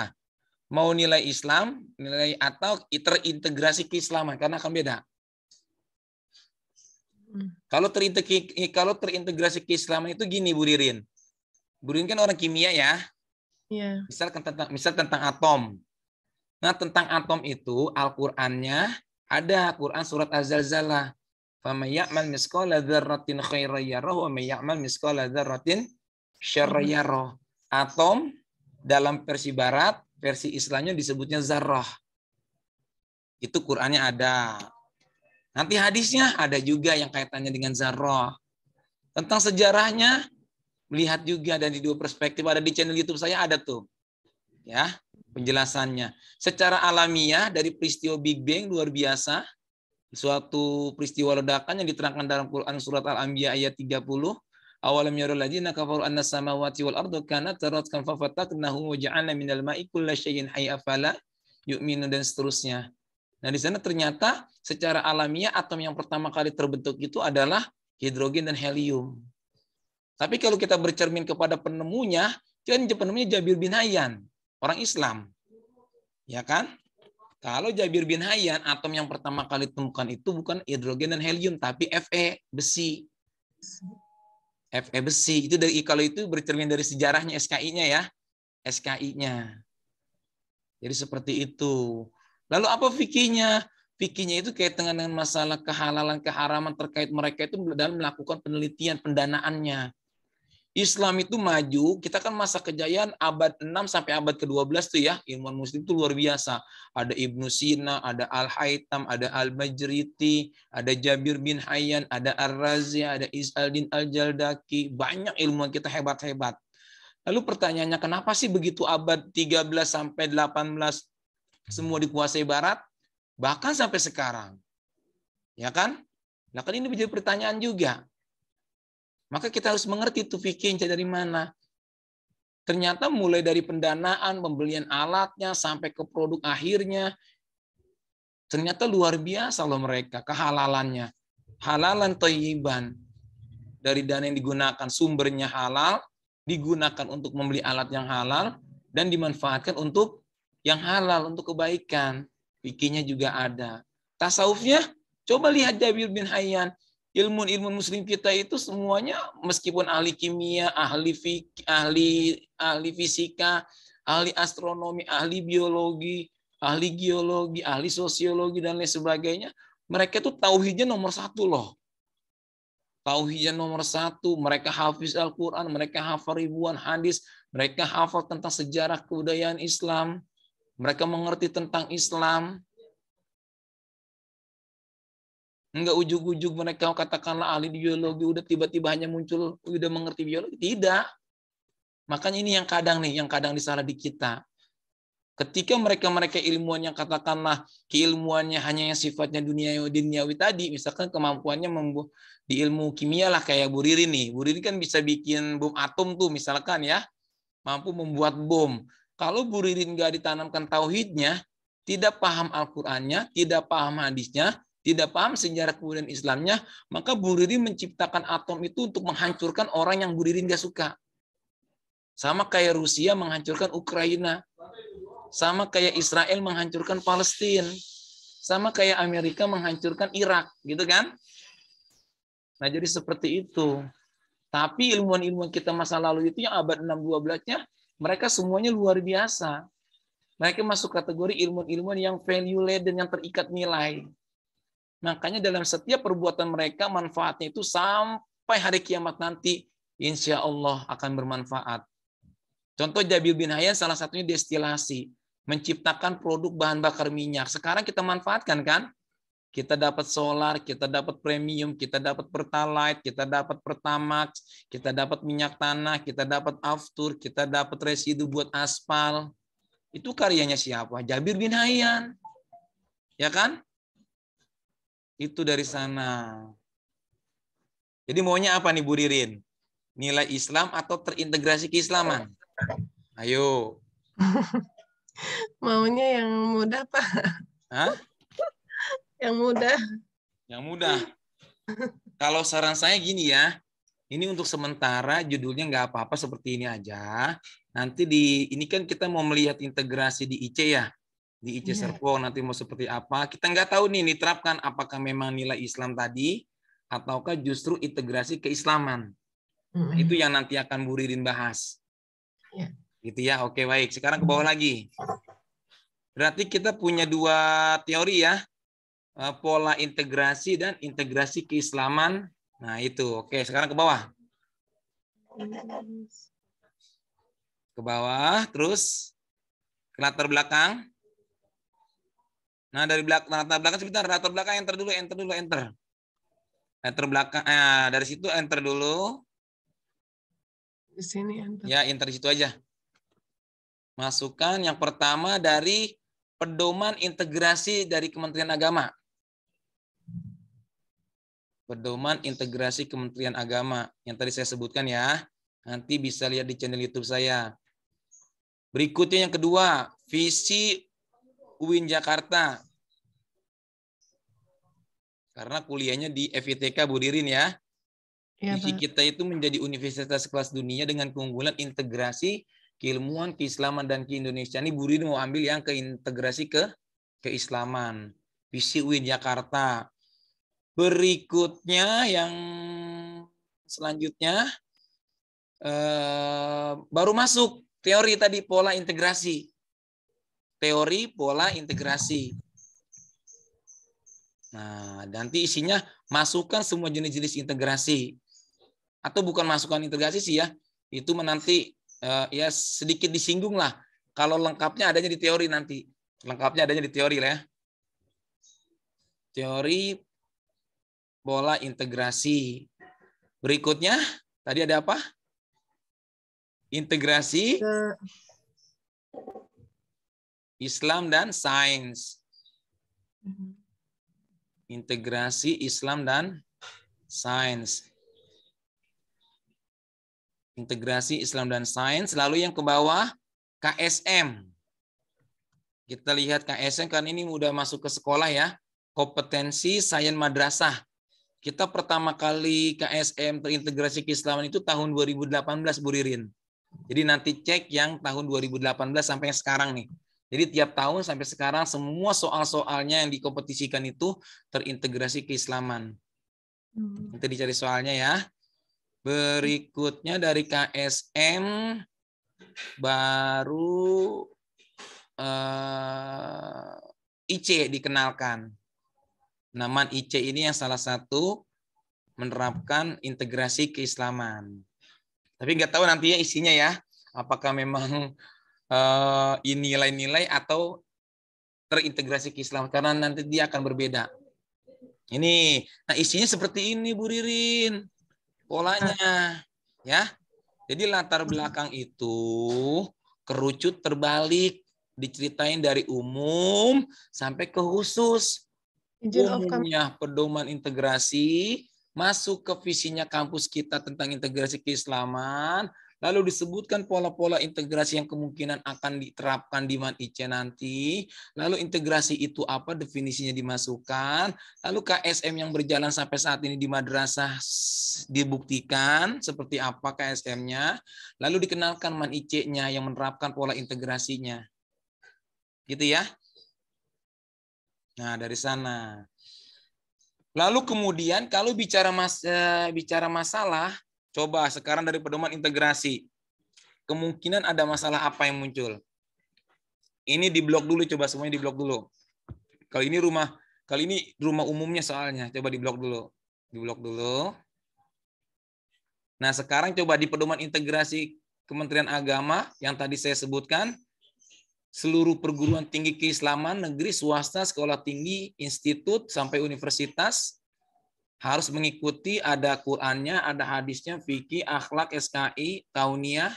mau nilai Islam, nilai atau terintegrasi keislaman, karena akan beda. Kalau terintegrasi keislaman itu gini Bu Ririn. Bu Ririn kan orang kimia ya. Iya. Misal tentang atom. Nah, tentang atom itu Al-Qur'annya ada Quran surat Az-Zalzalah. Faman ya'mal misqala dzarratin khairan yarahu wa may ya'mal misqala dzarratin syarran yarahu. Atom dalam versi barat, versi Islamnya disebutnya zarrah. Itu Qur'annya ada. Nanti hadisnya ada juga yang kaitannya dengan zarrah. Tentang sejarahnya melihat juga, dan di dua perspektif ada di channel YouTube saya ada tuh. Ya, penjelasannya. Secara alamiah dari peristiwa Big Bang luar biasa, suatu peristiwa ledakan yang diterangkan dalam Quran surat Al-Anbiya ayat 30. Awalam yarul ladzina kafaru anna samawati wal ardu kanat taratkan fafataknahu wa ja'alna minal ma'i kulla syai'in hayy afala yu'minu, dan seterusnya. Nah, di sana ternyata secara alamiah atom yang pertama kali terbentuk itu adalah hidrogen dan helium. Tapi kalau kita bercermin kepada penemunya, kan penemunya Jabir bin Hayyan, orang Islam. Ya kan? Kalau Jabir bin Hayyan, atom yang pertama kali ditemukan itu bukan hidrogen dan helium, tapi Fe, besi. Fe besi. Itu kalau itu bercermin dari sejarahnya SKI-nya ya. SKI-nya. Jadi seperti itu. Lalu apa fikihnya? Fikihnya itu kaitan dengan masalah kehalalan, keharaman terkait mereka itu dalam melakukan penelitian pendanaannya. Islam itu maju, kita kan masa kejayaan abad 6 sampai abad ke-12 tuh ya, ilmuwan muslim itu luar biasa. Ada Ibnu Sina, ada Al-Haytham, ada Al-Majriti, ada Jabir bin Hayyan, ada Ar-Razi, ada Izzuddin Al-Jaldaki, banyak ilmuwan kita hebat-hebat. Lalu pertanyaannya, kenapa sih begitu abad 13 sampai 18 semua dikuasai barat? Bahkan sampai sekarang. Ya kan? Nah kan ini menjadi pertanyaan juga. Maka kita harus mengerti itu fikihnya dari mana. Ternyata mulai dari pendanaan, pembelian alatnya, sampai ke produk akhirnya, ternyata luar biasa loh mereka, kehalalannya. Halalan thayyiban. Dari dana yang digunakan, sumbernya halal, digunakan untuk membeli alat yang halal, dan dimanfaatkan untuk yang halal, untuk kebaikan. Fikihnya juga ada. Tasawufnya, coba lihat Jabir bin Hayyan. Ilmu muslim kita itu semuanya meskipun ahli kimia, ahli fisika, ahli astronomi, ahli biologi, ahli geologi, ahli sosiologi dan lain sebagainya, mereka itu tauhidnya nomor 1 loh. Tauhidnya nomor 1, mereka hafiz Al-Quran, mereka hafal ribuan hadis, mereka hafal tentang sejarah kebudayaan Islam, mereka mengerti tentang Islam. Enggak ujuk-ujuk mereka katakanlah ahli biologi udah tiba-tiba hanya muncul udah mengerti biologi, tidak. Makanya ini yang kadang disalah di kita. Ketika mereka-mereka ilmuwan yang katakanlah keilmuannya hanya yang sifatnya duniawi tadi, misalkan kemampuannya di ilmu kimia lah kayak Bu Ririn nih. Bu Ririn kan bisa bikin bom atom tuh misalkan ya, mampu membuat bom. Kalau Bu Ririn nggak ditanamkan tauhidnya, tidak paham Al-Qur'annya, tidak paham hadisnya, tidak paham sejarah kemudian Islamnya, maka Bu Ririn menciptakan atom itu untuk menghancurkan orang yang Bu Ririn nggak suka. Sama kayak Rusia menghancurkan Ukraina. Sama kayak Israel menghancurkan Palestina. Sama kayak Amerika menghancurkan Irak, gitu kan? Nah, jadi seperti itu. Tapi ilmuwan-ilmuwan kita masa lalu itu yang abad 6-12-nya, mereka semuanya luar biasa. Mereka masuk kategori ilmuwan-ilmuwan yang value laden, yang terikat nilai. Makanya dalam setiap perbuatan mereka, manfaatnya itu sampai hari kiamat nanti, insya Allah akan bermanfaat. Contoh Jabir bin Hayyan salah satunya destilasi. Menciptakan produk bahan bakar minyak. Sekarang kita manfaatkan kan? Kita dapat solar, kita dapat premium, kita dapat pertalite, kita dapat pertamax, kita dapat minyak tanah, kita dapat aftur, kita dapat residu buat aspal. Itu karyanya siapa? Jabir bin Hayyan. Ya kan? Itu dari sana. Jadi maunya apa nih Bu Ririn? Nilai Islam atau terintegrasi keislaman? Ayo. Maunya yang mudah, Pak. Hah? Yang mudah. Yang mudah. Kalau saran saya gini ya, ini untuk sementara judulnya nggak apa-apa seperti ini aja. Nanti ini kan kita mau melihat integrasi di IC ya, di IC Serpong nanti mau seperti apa. Kita nggak tahu nih diterapkan apakah memang nilai Islam tadi ataukah justru integrasi keislaman. Nah, itu yang nanti akan Bu Ririn bahas. Gitu ya. Oke, baik. Sekarang ke bawah lagi. Berarti kita punya dua teori ya. Pola integrasi dan integrasi keislaman. Nah, itu. Oke, sekarang ke bawah. Ke bawah, terus ke latar belakang. Nah, dari latar belakang sebentar, latar belakang enter dulu. Enter belakang. Dari situ enter dulu. Di sini enter. Ya, enter di situ aja. Masukkan yang pertama dari pedoman integrasi dari Kementerian Agama. Pedoman integrasi Kementerian Agama yang tadi saya sebutkan ya. Nanti bisa lihat di channel YouTube saya. Berikutnya yang kedua, visi UIN Jakarta. Karena kuliahnya di FITK Bu Ririn ya. Visi kita itu menjadi universitas kelas dunia dengan keunggulan integrasi keilmuan, keislaman, dan keindonesiaan. Ini Bu Ririn mau ambil yang keintegrasi keislaman. Visi UIN Jakarta. Berikutnya yang selanjutnya baru masuk teori tadi pola integrasi. Teori pola integrasi. Nah, nanti isinya masukkan semua jenis-jenis integrasi. Atau bukan masukkan integrasi sih ya. Itu nanti ya sedikit disinggung lah. Kalau lengkapnya adanya di teori nanti. Lengkapnya adanya di teori lah ya. Teori pola integrasi. Berikutnya, tadi ada apa? Integrasi Islam dan sains. Integrasi Islam dan sains. Integrasi Islam dan sains. Lalu yang ke bawah, KSM. Kita lihat KSM kan ini udah masuk ke sekolah ya. Kompetensi sains madrasah. Kita pertama kali KSM terintegrasi keislaman itu tahun 2018 Bu Ririn. Jadi nanti cek yang tahun 2018 sampai sekarang nih. Jadi tiap tahun sampai sekarang semua soal-soalnya yang dikompetisikan itu terintegrasi keislaman. Nanti dicari soalnya ya. Berikutnya dari KSM baru IC dikenalkan. Nama IC ini yang salah satu menerapkan integrasi keislaman. Tapi nggak tahu nantinya isinya ya. Apakah memang nilai-nilai atau terintegrasi keislaman. Karena nanti dia akan berbeda. Ini, nah isinya seperti ini Bu Ririn. Polanya. Ya. Jadi latar belakang itu kerucut terbalik. Diceritain dari umum sampai ke khusus. Umumnya pedoman integrasi, masuk ke visinya kampus kita tentang integrasi keislaman, lalu disebutkan pola-pola integrasi yang kemungkinan akan diterapkan di Man IC nanti, lalu integrasi itu apa, definisinya dimasukkan, lalu KSM yang berjalan sampai saat ini di madrasah dibuktikan seperti apa KSM-nya, lalu dikenalkan Man IC-nya yang menerapkan pola integrasinya. Gitu ya. Nah, dari sana. Lalu kemudian kalau bicara masalah, coba sekarang dari pedoman integrasi. Kemungkinan ada masalah apa yang muncul? Ini di blok dulu, coba semuanya di blok dulu. Kali ini rumah umumnya soalnya. Coba di blok dulu. Di blok dulu. Nah, sekarang coba di pedoman integrasi Kementerian Agama yang tadi saya sebutkan, seluruh perguruan tinggi keislaman, negeri, swasta, sekolah tinggi, institut, sampai universitas harus mengikuti, ada Qur'annya, ada hadisnya, fikih, akhlak, SKI, tauniyah.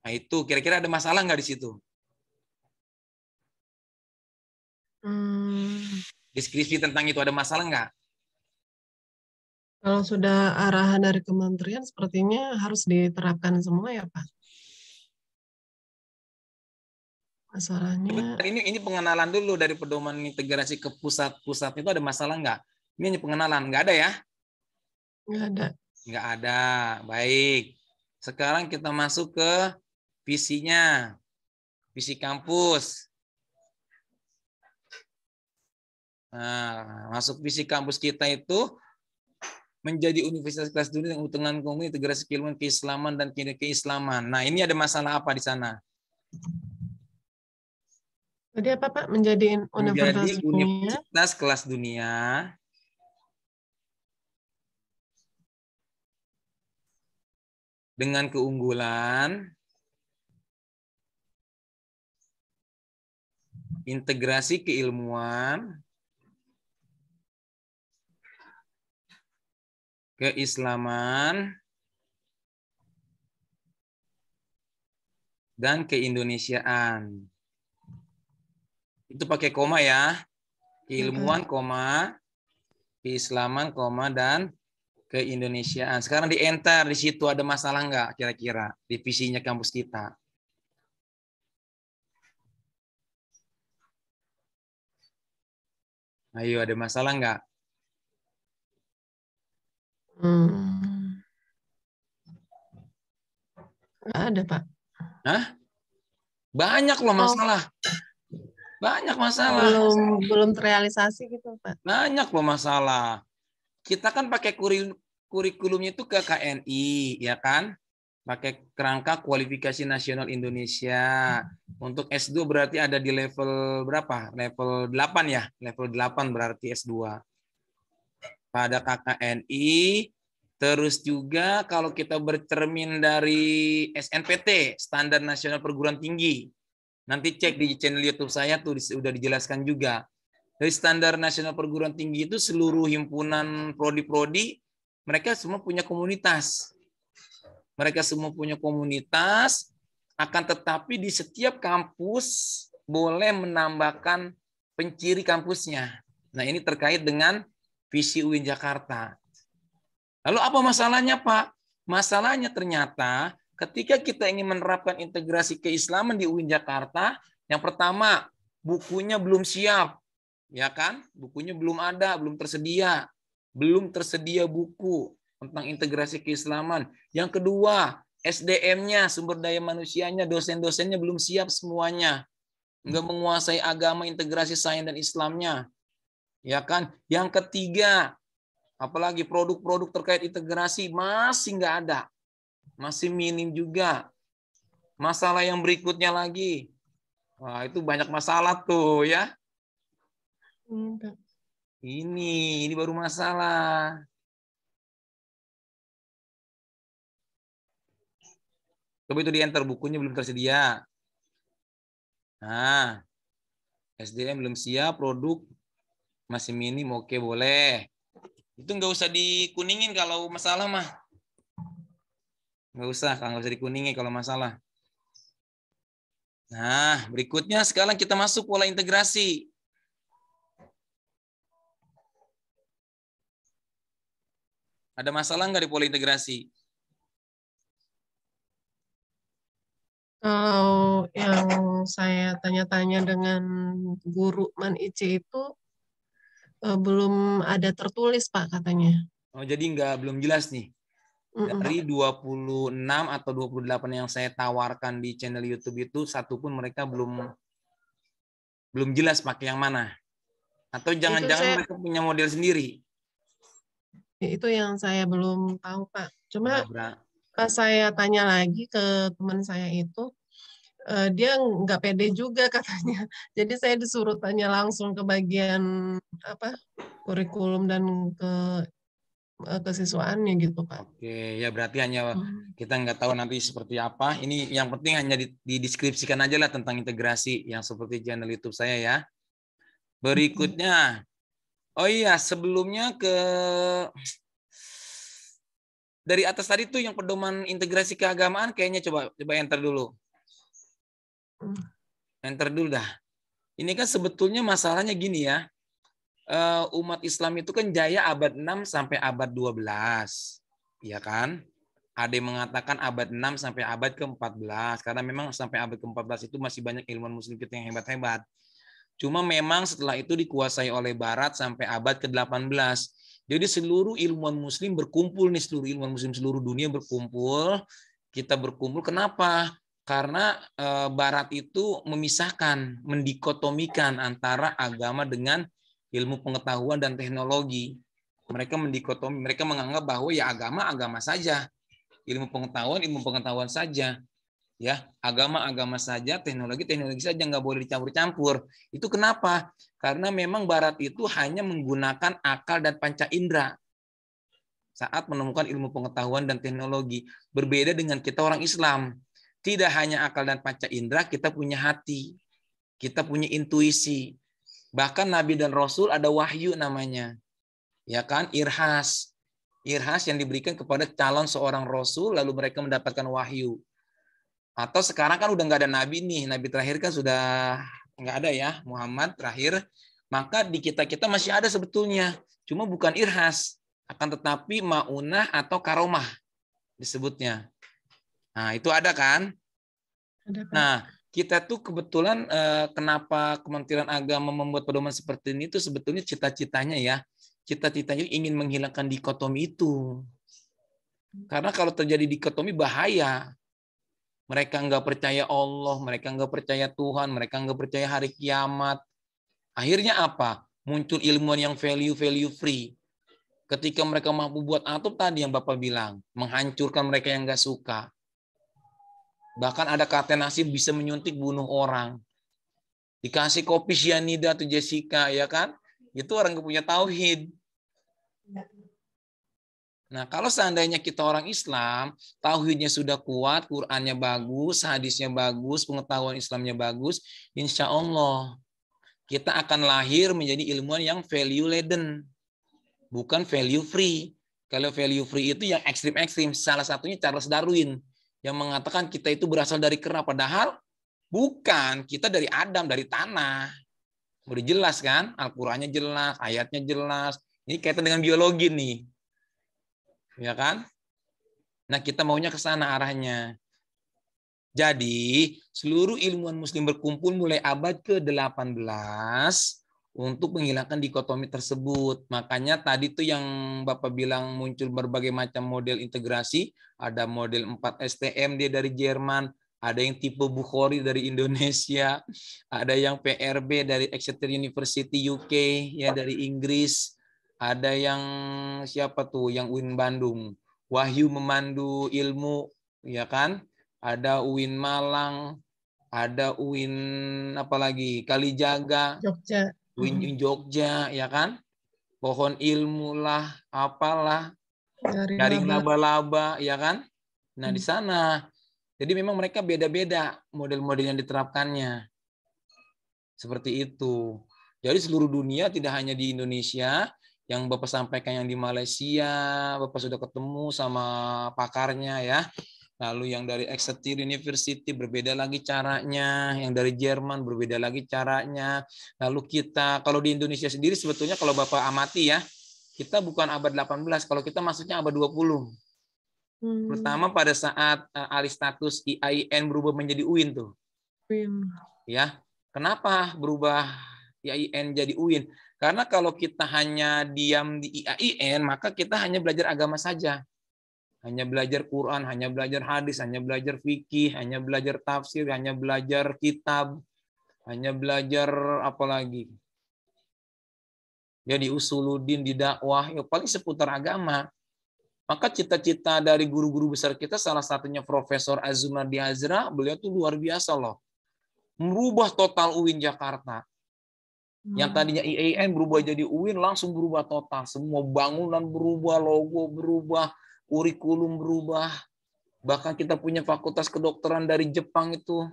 Nah itu, kira-kira ada masalah nggak di situ? Deskripsi tentang itu ada masalah nggak? Kalau sudah arahan dari kementerian, sepertinya harus diterapkan semua ya Pak. Masalahnya ini pengenalan dulu dari pedoman integrasi ke pusat itu ada masalah nggak? Ini hanya pengenalan, nggak ada ya? nggak ada. Nggak ada, baik. Sekarang kita masuk ke visinya, visi kampus. Nah, masuk visi kampus kita itu menjadi universitas kelas dunia yang dengan komunitas integrasi keilmuan keislaman dan keislaman. Nah, ini ada masalah apa di sana? Jadi apa Pak? Menjadi universitas kelas dunia dengan keunggulan integrasi keilmuan, keislaman, dan keindonesiaan. Itu pakai koma ya. Keilmuan, koma, keislaman, koma, dan keindonesiaan. Sekarang di enter, di situ ada masalah nggak kira-kira di visinya kampus kita? Ayo, ada masalah nggak? Nggak ada Pak. Hah? Banyak loh masalah. Banyak masalah. Belum terrealisasi gitu Pak. Banyak loh masalah. Kita kan pakai kurikulumnya itu ke KNI, ya kan? Pakai kerangka kualifikasi nasional Indonesia. Untuk S2 berarti ada di level berapa? Level 8 ya? Level 8 berarti S2. Pada KKNI, terus juga kalau kita bercermin dari SNPT, Standar Nasional Perguruan Tinggi. Nanti cek di channel YouTube saya tuh sudah dijelaskan juga. Dari Standar Nasional Perguruan Tinggi itu seluruh himpunan prodi-prodi mereka semua punya komunitas. Mereka semua punya komunitas, akan tetapi di setiap kampus boleh menambahkan penciri kampusnya. Nah, ini terkait dengan visi UIN Jakarta. Lalu apa masalahnya, Pak? Masalahnya ternyata ketika kita ingin menerapkan integrasi keislaman di UIN Jakarta, yang pertama, bukunya belum siap. Ya kan? Bukunya belum ada, belum tersedia. Belum tersedia buku tentang integrasi keislaman. Yang kedua, SDM-nya, sumber daya manusianya, dosen-dosennya belum siap semuanya. Nggak menguasai agama, integrasi sains dan Islamnya. Ya kan? Yang ketiga, apalagi produk-produk terkait integrasi masih nggak ada. Masih minim juga. Masalah yang berikutnya lagi. Wah, itu banyak masalah tuh ya. Ini baru masalah. Coba itu di enter, bukunya belum tersedia. Nah, SDM belum siap, produk masih minim, oke boleh. Itu nggak usah dikuningin kalau masalah mah. Nggak usah dikuningin kalau masalah. Nah, berikutnya sekarang kita masuk pola integrasi. Ada masalah nggak di pola integrasi? Kalau yang saya tanya-tanya dengan guru Man Ice itu belum ada tertulis, Pak, katanya. Oh, jadi belum jelas nih. Dari 26 atau 28 yang saya tawarkan di channel YouTube itu, satu pun mereka belum jelas pakai yang mana. Atau jangan-jangan mereka punya model sendiri. Itu yang saya belum tahu, Pak. Cuma pas saya tanya lagi ke teman saya itu, dia nggak pede juga katanya. Jadi saya disuruh tanya langsung ke bagian kurikulum dan ke kesiswaannya gitu, Pak. Oke, ya berarti hanya kita nggak tahu nanti seperti apa. Ini yang penting hanya dideskripsikan aja lah tentang integrasi yang seperti channel YouTube saya ya. Berikutnya, oh iya sebelumnya dari atas tadi tuh yang pedoman integrasi keagamaan kayaknya coba enter dulu. Enter dulu dah. Ini kan sebetulnya masalahnya gini ya. Umat Islam itu kan jaya abad 6 sampai abad 12. Ya kan? Ada yang mengatakan abad 6 sampai abad ke-14. Karena memang sampai abad ke-14 itu masih banyak ilmuwan muslim kita yang hebat-hebat. Cuma memang setelah itu dikuasai oleh Barat sampai abad ke-18. Jadi seluruh ilmuwan muslim berkumpul nih, seluruh ilmuwan muslim seluruh dunia berkumpul. Kita berkumpul kenapa? Karena Barat itu memisahkan, mendikotomikan antara agama dengan ilmu pengetahuan dan teknologi. Mereka mendikotomi, mereka menganggap bahwa ya agama saja, ilmu pengetahuan saja, ya agama saja, teknologi saja, nggak boleh dicampur-campur. Itu kenapa? Karena memang Barat itu hanya menggunakan akal dan panca indera saat menemukan ilmu pengetahuan dan teknologi. Berbeda dengan kita orang Islam, tidak hanya akal dan panca indera, kita punya hati, kita punya intuisi. Bahkan Nabi dan Rasul ada wahyu namanya, ya kan, irhas yang diberikan kepada calon seorang Rasul, lalu mereka mendapatkan wahyu. Atau sekarang kan udah nggak ada Nabi nih, Nabi terakhir kan sudah nggak ada ya, Muhammad terakhir. Maka di kita masih ada sebetulnya, cuma bukan irhas, akan tetapi maunah atau karomah disebutnya. Nah itu ada kan? Nah kita tuh kebetulan kenapa Kementerian Agama membuat pedoman seperti ini itu sebetulnya cita-citanya ingin menghilangkan dikotomi itu. Karena kalau terjadi dikotomi bahaya. Mereka nggak percaya Allah, mereka nggak percaya Tuhan, mereka nggak percaya hari kiamat. Akhirnya apa? Muncul ilmuwan yang value free. Ketika mereka mampu buat atop tadi yang Bapak bilang, menghancurkan mereka yang nggak suka. Bahkan ada kata nasib bisa menyuntik bunuh orang. Dikasih kopi cyanida atau Jessica, ya kan? Itu orang yang punya tauhid. Nah, kalau seandainya kita orang Islam, tauhidnya sudah kuat, Qur'annya bagus, hadisnya bagus, pengetahuan Islamnya bagus, insya Allah kita akan lahir menjadi ilmuwan yang value laden, bukan value free. Kalau value free itu yang ekstrim-ekstrim. Salah satunya Charles Darwin yang mengatakan kita itu berasal dari kera, padahal bukan, kita dari Adam, dari tanah. Udah jelas kan? Al-Qur'annya jelas, ayatnya jelas. Ini kaitan dengan biologi nih. Ya kan? Nah, kita maunya ke sana arahnya. Jadi, seluruh ilmuwan muslim berkumpul mulai abad ke-18 untuk menghilangkan dikotomi tersebut. Makanya tadi tuh yang Bapak bilang muncul berbagai macam model integrasi, ada model 4 STM dia dari Jerman, ada yang tipe Bukhari dari Indonesia, ada yang PRB dari Exeter University UK ya dari Inggris, ada yang siapa tuh yang UIN Bandung, Wahyu Memandu Ilmu, ya kan? Ada UIN Malang, ada UIN apalagi Kalijaga, Jogja. UIN Jogja, ya kan? Pohon ilmu lah, apalah, jaring laba-laba, ya kan? Nah di sana, jadi memang mereka beda-beda model-model yang diterapkannya, seperti itu. Jadi seluruh dunia, tidak hanya di Indonesia, yang Bapak sampaikan yang di Malaysia, Bapak sudah ketemu sama pakarnya ya. lalu yang dari Exeter University berbeda lagi caranya, yang dari Jerman berbeda lagi caranya. Lalu kita, kalau di Indonesia sendiri sebetulnya kalau Bapak amati ya, kita bukan abad 18, kalau kita masuknya abad 20. Pertama pada saat alih status IAIN berubah menjadi UIN tuh. Ya, kenapa berubah IAIN jadi UIN? Karena kalau kita hanya diam di IAIN, maka kita hanya belajar agama saja. Hanya belajar Quran, hanya belajar hadis, hanya belajar fikih, hanya belajar tafsir, hanya belajar kitab, hanya belajar apa lagi? Ya di usuluddin, di dakwah, ya paling seputar agama. Maka cita-cita dari guru-guru besar kita, salah satunya Profesor Azumardi Azra, beliau tuh luar biasa loh. Merubah total UIN Jakarta. Yang tadinya IAIN berubah jadi UIN, langsung berubah total. Semua bangunan berubah, logo berubah, kurikulum berubah. Bahkan kita punya fakultas kedokteran dari Jepang itu.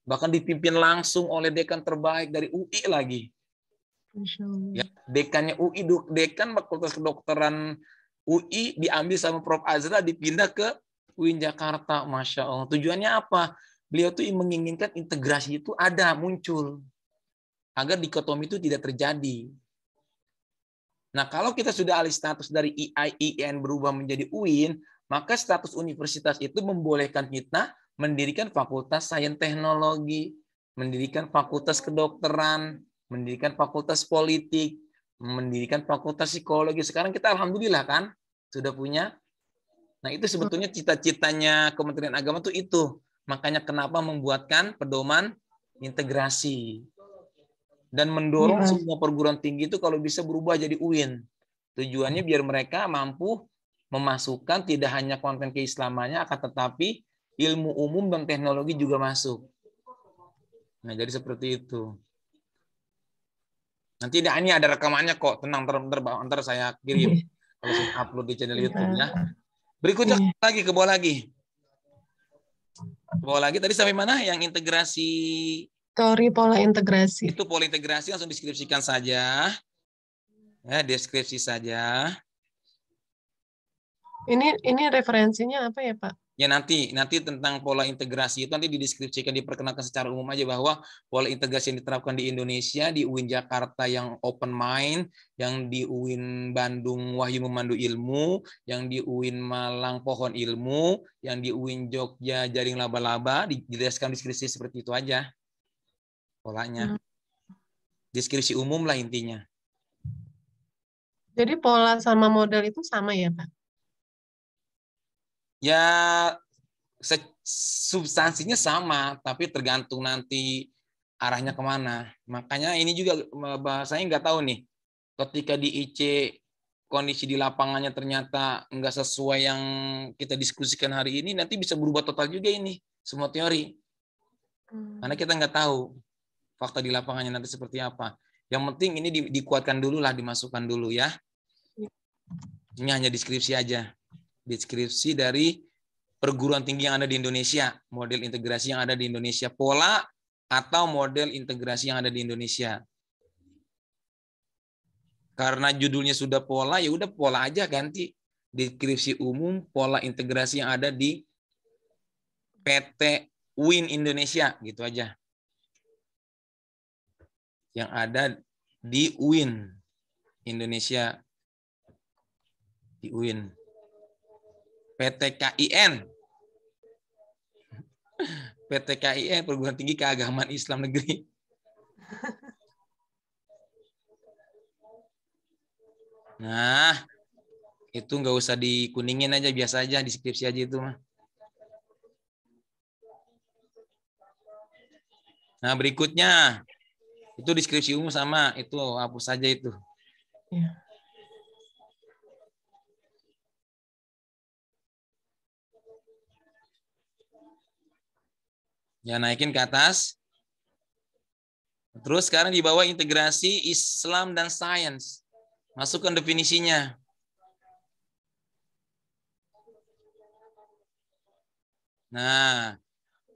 Bahkan dipimpin langsung oleh dekan terbaik dari UI lagi. Ya, dekannya UI, dekan fakultas kedokteran UI diambil sama Prof. Azra, dipindah ke UIN Jakarta. Masya Allah. Tujuannya apa? Beliau tuh menginginkan integrasi itu ada, muncul. Agar dikotomi itu tidak terjadi. Nah, kalau kita sudah alih status dari IAIN berubah menjadi UIN, maka status universitas itu membolehkan kita mendirikan fakultas sains teknologi, mendirikan fakultas kedokteran, mendirikan fakultas politik, mendirikan fakultas psikologi. Sekarang kita alhamdulillah kan sudah punya. Nah, itu sebetulnya cita-citanya Kementerian Agama tuh itu. Makanya kenapa membuatkan pedoman integrasi. Dan mendorong semua perguruan tinggi itu kalau bisa berubah jadi UIN. Tujuannya biar mereka mampu memasukkan tidak hanya konten keislamannya, akan tetapi ilmu umum dan teknologi juga masuk. Nah, jadi seperti itu. Nanti ini ada rekamannya kok, tenang, ntar saya kirim kalau saya upload di channel YouTube ya. Berikutnya lagi ke bawah lagi. Ke bawah lagi tadi sampai mana yang integrasi? Teori pola integrasi. Itu pola integrasi langsung deskripsikan saja. Ya, deskripsi saja. Ini referensinya apa ya, Pak? Ya nanti tentang pola integrasi itu nanti dideskripsikan, diperkenalkan secara umum aja bahwa pola integrasi yang diterapkan di Indonesia, di UIN Jakarta yang open mind, yang di UIN Bandung Wahyu Memandu Ilmu, yang di UIN Malang Pohon Ilmu, yang di UIN Jogja Jaring Laba-Laba, dijelaskan deskripsi seperti itu aja polanya. Deskripsi umum lah intinya. Jadi pola sama model itu sama ya, Pak? Ya, substansinya sama, tapi tergantung nanti arahnya kemana. Makanya ini juga bahasanya nggak tahu nih. Ketika di IC kondisi di lapangannya ternyata nggak sesuai yang kita diskusikan hari ini, nanti bisa berubah total juga ini semua teori. Karena kita nggak tahu fakta di lapangannya nanti seperti apa. Yang penting ini dikuatkan dulu lah, dimasukkan dulu ya. Ini hanya deskripsi aja. Deskripsi dari perguruan tinggi yang ada di Indonesia, model integrasi yang ada di Indonesia, pola atau model integrasi yang ada di Indonesia. Karena judulnya sudah pola, ya udah pola aja, ganti deskripsi umum pola integrasi yang ada di PT UIN Indonesia, gitu aja. Yang ada di UIN Indonesia, di UIN. PT KIN. PT KIN, Perguruan Tinggi Keagamaan Islam Negeri. Nah, itu nggak usah dikuningin aja, biasa aja, deskripsi aja itu mah. Nah, berikutnya itu deskripsi umum sama, itu hapus saja itu. Ya. Ya, naikin ke atas. Terus sekarang di bawah integrasi Islam dan sains. Masukkan definisinya. Nah,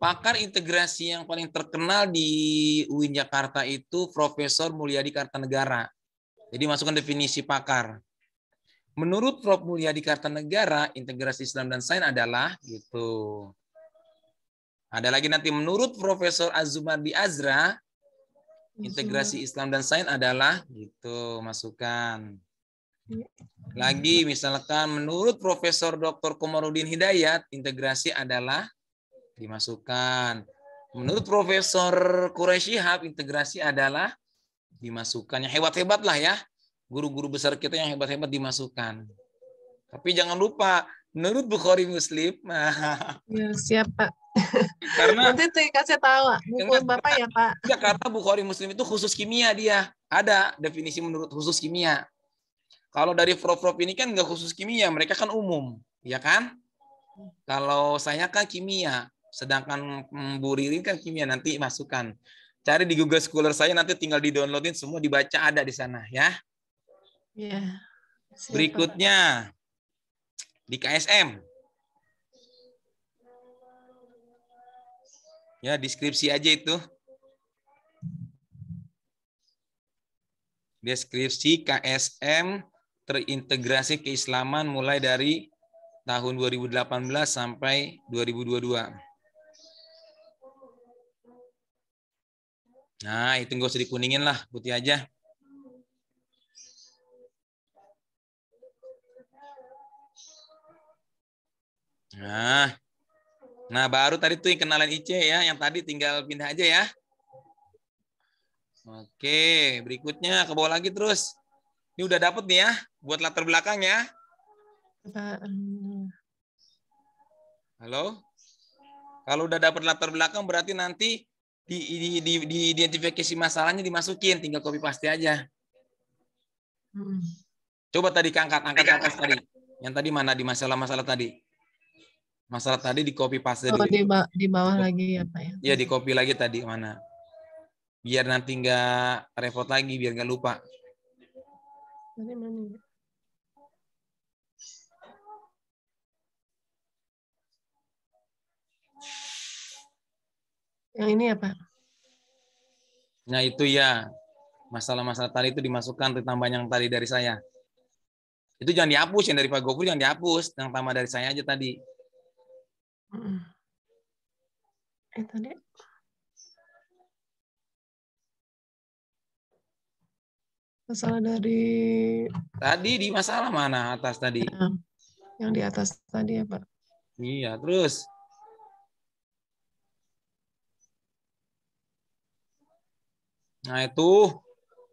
pakar integrasi yang paling terkenal di UIN Jakarta itu Profesor Mulyadi Kartanegara. Jadi masukkan definisi pakar. Menurut Prof. Mulyadi Kartanegara, integrasi Islam dan sains adalah gitu. Ada lagi nanti menurut Profesor Azumardi Azra, integrasi Islam dan sains adalah gitu, masukan. Lagi misalkan menurut Profesor Dr. Komarudin Hidayat, integrasi adalah dimasukkan. Menurut Profesor Quraisy Shihab, integrasi adalah dimasukkan. Yang hebat-hebat lah ya. Guru-guru besar kita yang hebat-hebat dimasukkan. Tapi jangan lupa, menurut Bukhari Muslim. Ya, siap, Pak. Karena nanti kasih tahu buku Bapak ya, Pak. Ya, karena Bukhari Muslim itu khusus kimia dia. Ada definisi menurut khusus kimia. Kalau dari prof-prof ini kan nggak khusus kimia, mereka kan umum, ya kan? Kalau saya kan kimia, sedangkan Bu Ririn kan kimia, nanti masukkan. Cari di Google Scholar saya, nanti tinggal di-downloadin, semua dibaca ada di sana, ya. Ya. Berikutnya, di KSM. Ya, deskripsi aja itu. Deskripsi KSM terintegrasi keislaman mulai dari tahun 2018 sampai 2022. Nah, itu nggak usah dikuningin lah, putih aja. Nah, baru tadi tuh yang kenalan IC ya, yang tadi tinggal pindah aja ya. Oke, berikutnya ke bawah lagi terus. Ini udah dapet nih ya, buat latar belakang ya. Halo? Kalau udah dapet latar belakang berarti nanti di identifikasi masalahnya dimasukin, tinggal copy paste aja. Coba tadi angkat ke atas tadi. Yang tadi mana di masalah-masalah tadi? Masalah tadi di copy paste dulu. Di bawah lagi ya, Pak ya. Iya, di copy lagi tadi mana? Biar nanti nggak repot lagi, biar nggak lupa. Tadi mana? Yang ini ya, Pak? Nah, itu ya. Masalah-masalah tadi itu dimasukkan tambah yang tadi dari saya. Itu jangan dihapus, yang dari Pak Gofur jangan dihapus, yang tambah dari saya aja tadi. Tadi. Masalah dari tadi di masalah mana atas tadi? Yang di atas tadi ya, Pak. Iya, terus nah itu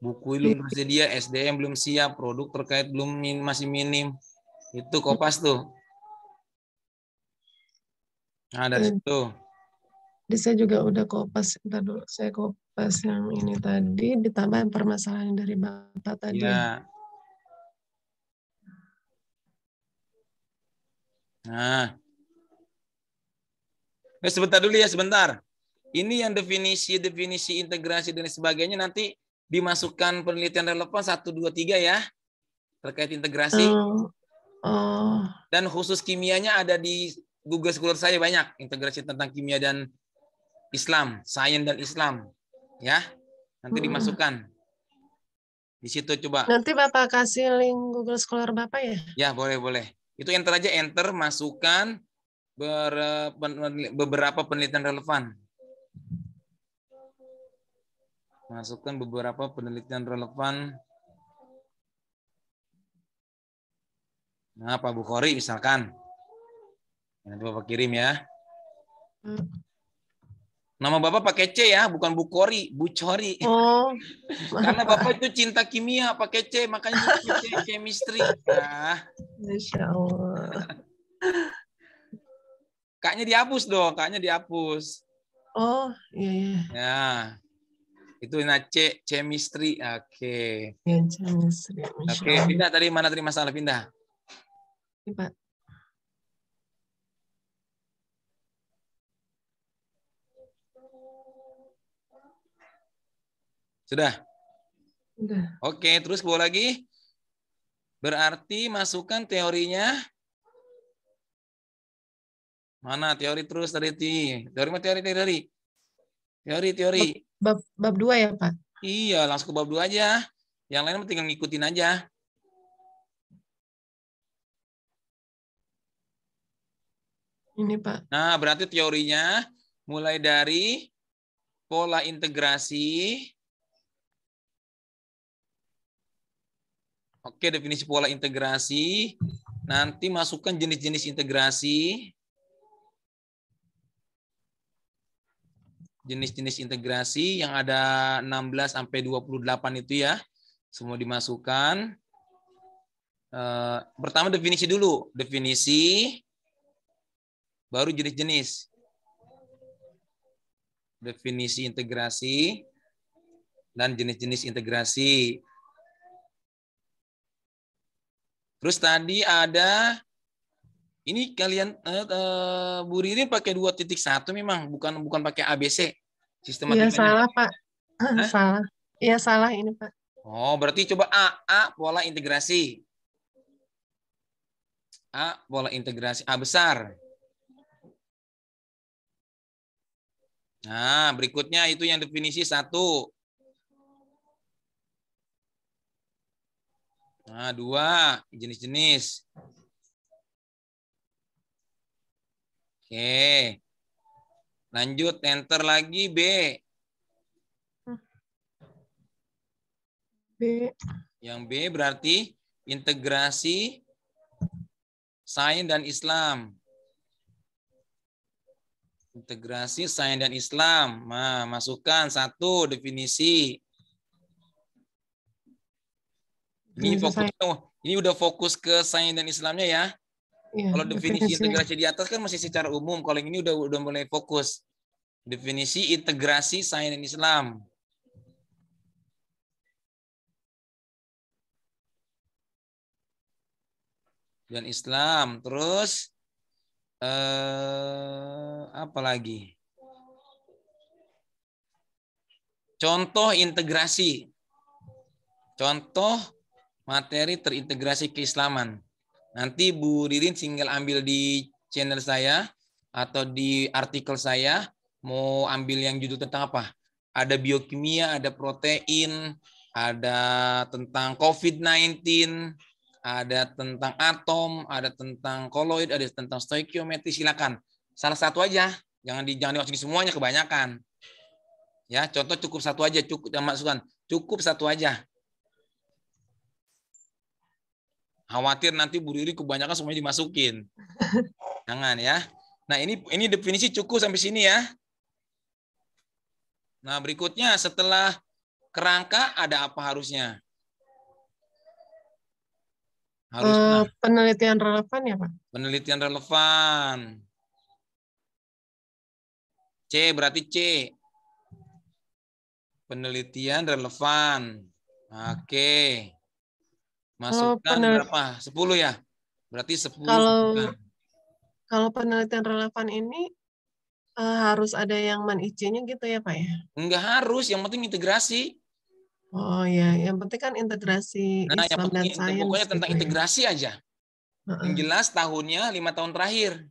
buku belum tersedia, SDM belum siap, produk terkait belum masih minim. Itu kopas tuh. Nah, dari situ. Saya juga udah kopas, bentar dulu. Saya kopas yang ini tadi, ditambah permasalahan dari Bapak tadi. Ya. Nah. Sebentar dulu ya, sebentar. Ini yang definisi integrasi dan sebagainya nanti dimasukkan penelitian relevan 1, 2, 3 ya. Terkait integrasi. Dan khusus kimianya ada di Google Scholar saya banyak. Integrasi tentang kimia dan Islam, sains dan Islam, ya nanti dimasukkan di situ coba. Nanti Bapak kasih link Google Scholar Bapak ya? Ya boleh. Itu enter aja, enter masukkan beberapa penelitian relevan. Masukkan beberapa penelitian relevan. Nah, Pak Bukhari misalkan. Nanti Bapak kirim ya. Nama Bapak pakai C ya, bukan Bukhari, Bucori. Oh. Karena Bapak itu cinta kimia, pakai C, makanya C, chemistry. Nah. Masya Allah. Kaknya dihapus dong, kaknya dihapus. Oh, iya. Ya. Itu C, chemistry. Oke. Ya, chemistry. Oke, pindah tadi mana tadi masalah pindah? Ini, Pak. Sudah? Udah. Oke, terus bawa lagi. Berarti masukkan teorinya. Mana teori terus tadi? Teori. Bab 2 ya, Pak? Iya, langsung ke bab 2 aja. Yang lain tinggal ngikutin aja. Ini Pak. Nah, berarti teorinya mulai dari pola integrasi. Oke, definisi pola integrasi. Nanti masukkan jenis-jenis integrasi. Jenis-jenis integrasi yang ada 16 sampai 28 itu ya. Semua dimasukkan. Pertama definisi dulu. Definisi, baru jenis-jenis. Definisi integrasi dan jenis-jenis integrasi. Terus tadi ada, ini kalian Bu Ririn pakai 2.1 memang, bukan pakai ABC Iya sistematikanya. salah Pak. Hah? Salah. Iya salah ini Pak. Oh, berarti coba A pola integrasi. A pola integrasi A besar. Nah, berikutnya itu yang definisi 1. Nah, 2 jenis-jenis. Oke. Lanjut, enter lagi B. B. Yang B berarti integrasi sains dan Islam. Integrasi sains dan Islam. Nah, masukkan 1 definisi. Ini fokus, ini udah fokus ke sains dan Islamnya ya. Ya, kalau definisi integrasi di atas kan masih secara umum. Kalau yang ini udah mulai fokus. Definisi integrasi sains dan Islam. Dan Islam. Terus apa lagi? Contoh integrasi. Contoh materi terintegrasi keislaman. Nanti Bu Ririn tinggal ambil di channel saya atau di artikel saya, mau ambil yang judul tentang apa? Ada biokimia, ada protein, ada tentang COVID-19, ada tentang atom, ada tentang koloid, ada tentang stoikiometri. Silakan. Salah satu aja, jangan dimasukin semuanya, kebanyakan. Ya, contoh cukup 1 aja, cukup masukkan. Cukup 1 aja. Khawatir nanti Bu Riri kebanyakan semuanya dimasukin. Jangan ya. Nah, ini definisi cukup sampai sini ya. Nah, berikutnya setelah kerangka ada apa harusnya? Harusnya penelitian relevan ya, Pak? Penelitian relevan. C berarti C. Penelitian relevan. Oke. Masukkan berapa? 10 ya? Berarti 10. Kalau penelitian relevan ini harus ada yang men-IC-nya gitu ya, Pak ya? Enggak harus, yang penting integrasi. Oh ya, yang penting kan integrasi Islam dan sains. Pokoknya tentang gitu integrasi ya. aja. Yang jelas tahunnya 5 tahun terakhir.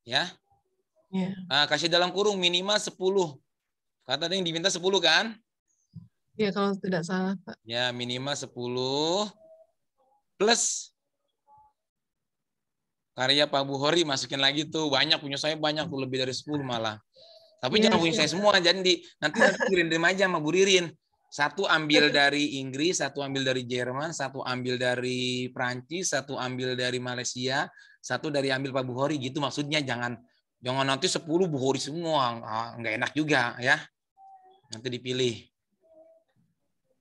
Ya. Nah, kasih dalam kurung minimal 10. Kata yang diminta 10 kan? Ya, kalau tidak salah, Pak. Ya, minimal 10 plus karya Pak Buhori, masukin lagi tuh. Banyak, punya saya banyak tuh, lebih dari 10 malah. Tapi jangan punya saya semua, jadi nanti kirim aja sama Bu Ririn. 1 ambil dari Inggris, 1 ambil dari Jerman, 1 ambil dari Prancis, 1 ambil dari Malaysia, 1 dari ambil Pak Buhori gitu maksudnya. Jangan nanti 10 Buhori semua, nggak enak juga ya. Nanti dipilih.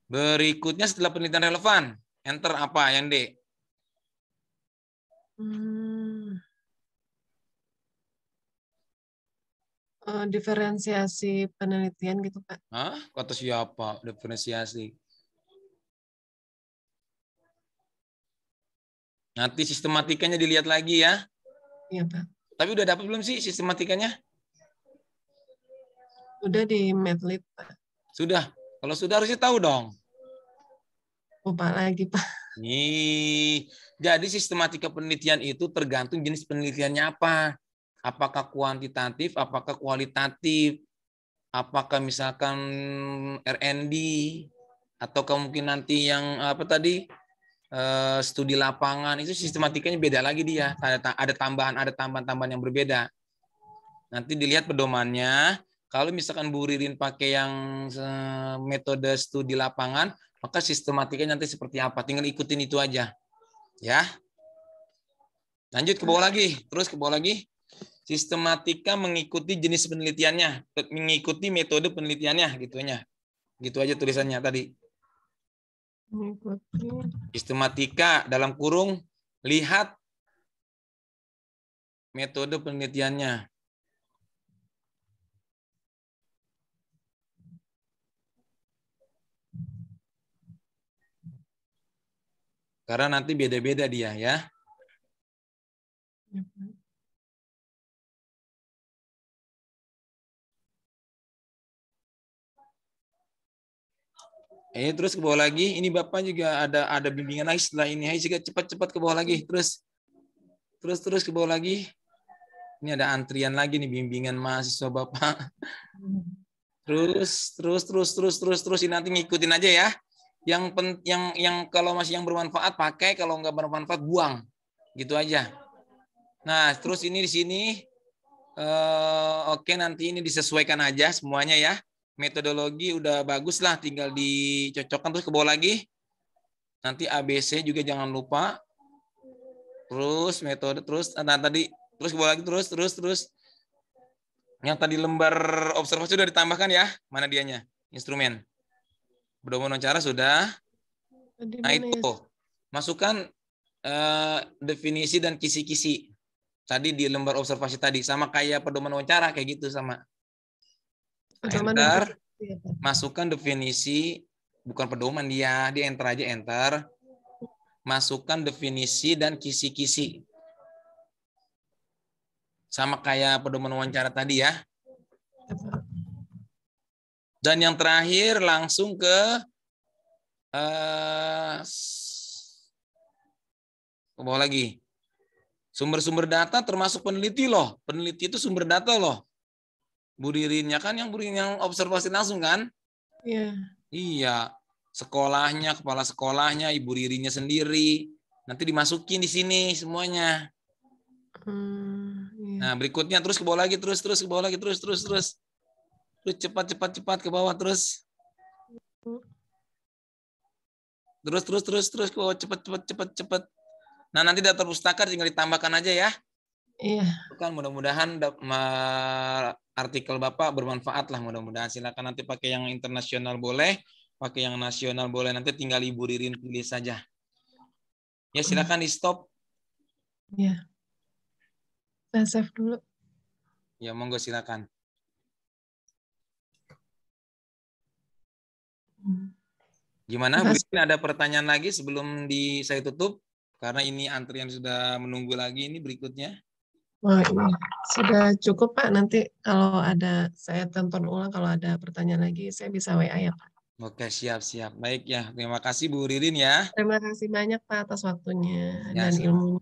Berikutnya setelah penelitian relevan, enter apa yang D? Diferensiasi penelitian gitu, Pak. Hah? Kata siapa? Diferensiasi. Nanti sistematikanya dilihat lagi ya. Iya, Pak. Tapi udah dapat belum sih sistematikanya? Udah di Medlib, Pak. Sudah. Kalau sudah harusnya tahu dong. Lupa lagi, Pak. Nih, jadi sistematika penelitian itu tergantung jenis penelitiannya apa. Apakah kuantitatif, apakah kualitatif, apakah misalkan R&D, atau mungkin nanti yang apa tadi studi lapangan itu sistematikanya beda lagi dia. Ada tambahan-tambahan yang berbeda. Nanti dilihat pedomannya. Kalau misalkan Bu Ririn pakai yang metode studi lapangan, maka sistematikanya nanti seperti apa? Tinggal ikutin itu aja. Ya. Lanjut ke bawah lagi. Terus ke bawah lagi. Sistematika mengikuti jenis penelitiannya, mengikuti metode penelitiannya, gitu aja tulisannya tadi. Sistematika dalam kurung lihat metode penelitiannya. Karena nanti beda-beda dia ya. Terus ke bawah lagi. Ini Bapak juga ada bimbingan lagi setelah ini. Ayo juga cepat-cepat ke bawah lagi. Terus ke bawah lagi. Ini ada antrian lagi nih bimbingan mahasiswa Bapak. Terus ini nanti ngikutin aja ya. Yang kalau masih yang bermanfaat pakai, kalau nggak bermanfaat buang. Gitu aja. Nah, terus ini di sini oke, nanti ini disesuaikan aja semuanya ya. Metodologi udah bagus lah, tinggal dicocokkan. Terus ke bawah lagi. Nanti ABC juga jangan lupa. Terus metode terus terus ke bawah lagi terus. Yang tadi lembar observasi sudah ditambahkan ya. Mana dianya? Instrumen. Pedoman wawancara sudah. Nah itu masukkan definisi dan kisi-kisi. Tadi di lembar observasi tadi sama kayak pedoman wawancara kayak gitu sama. Enter, masukkan definisi, bukan pedoman dia enter aja enter. Masukkan definisi dan kisi-kisi. Sama kayak pedoman wawancara tadi ya. Dan yang terakhir langsung ke bawah lagi. Sumber-sumber data termasuk peneliti loh. Peneliti itu sumber data loh. Bu Ririnnya kan yang observasi langsung kan? Iya. Iya. Sekolahnya, kepala sekolahnya, Ibu Ririnnya sendiri. Nanti dimasukin di sini semuanya. Iya. Nah, berikutnya terus ke bawah lagi, terus ke bawah lagi, terus. Terus cepat ke bawah terus. Terus ke bawah cepat. Nah, nanti daftar pustaka tinggal ditambahkan aja ya. Iya. Kan mudah-mudahan artikel Bapak bermanfaat lah, mudah-mudahan. Silakan nanti pakai yang internasional boleh, pakai yang nasional boleh, nanti tinggal Ibu Ririn pilih saja. Ya, silakan di stop. Iya. Saya save dulu. Ya, monggo silakan. Gimana, Bu Ririn, ada pertanyaan lagi sebelum saya tutup? Karena ini antrian sudah menunggu lagi ini berikutnya. Wah, ini sudah cukup Pak. Nanti kalau ada saya tonton ulang, kalau ada pertanyaan lagi saya bisa WA ya Pak. Oke, siap. Baik ya. Terima kasih Bu Ririn ya. Terima kasih banyak Pak atas waktunya ya, dan ilmunya.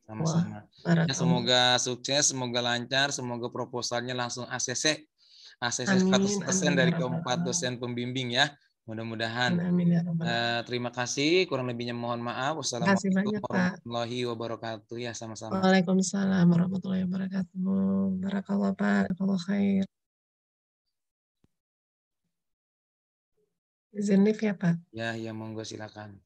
Sama-sama. Ya, semoga sukses, semoga lancar, semoga proposalnya langsung ACC 100% dari keempat dosen pembimbing ya. Mudah-mudahan. Terima kasih. Kurang lebihnya mohon maaf. Wassalamualaikum warahmatullahi wabarakatuh. Ya, sama-sama. Waalaikumsalam warahmatullahi wabarakatuh. Barakallah Pak. Barakallah khair. Izin live ya Pak. Ya, monggo silakan.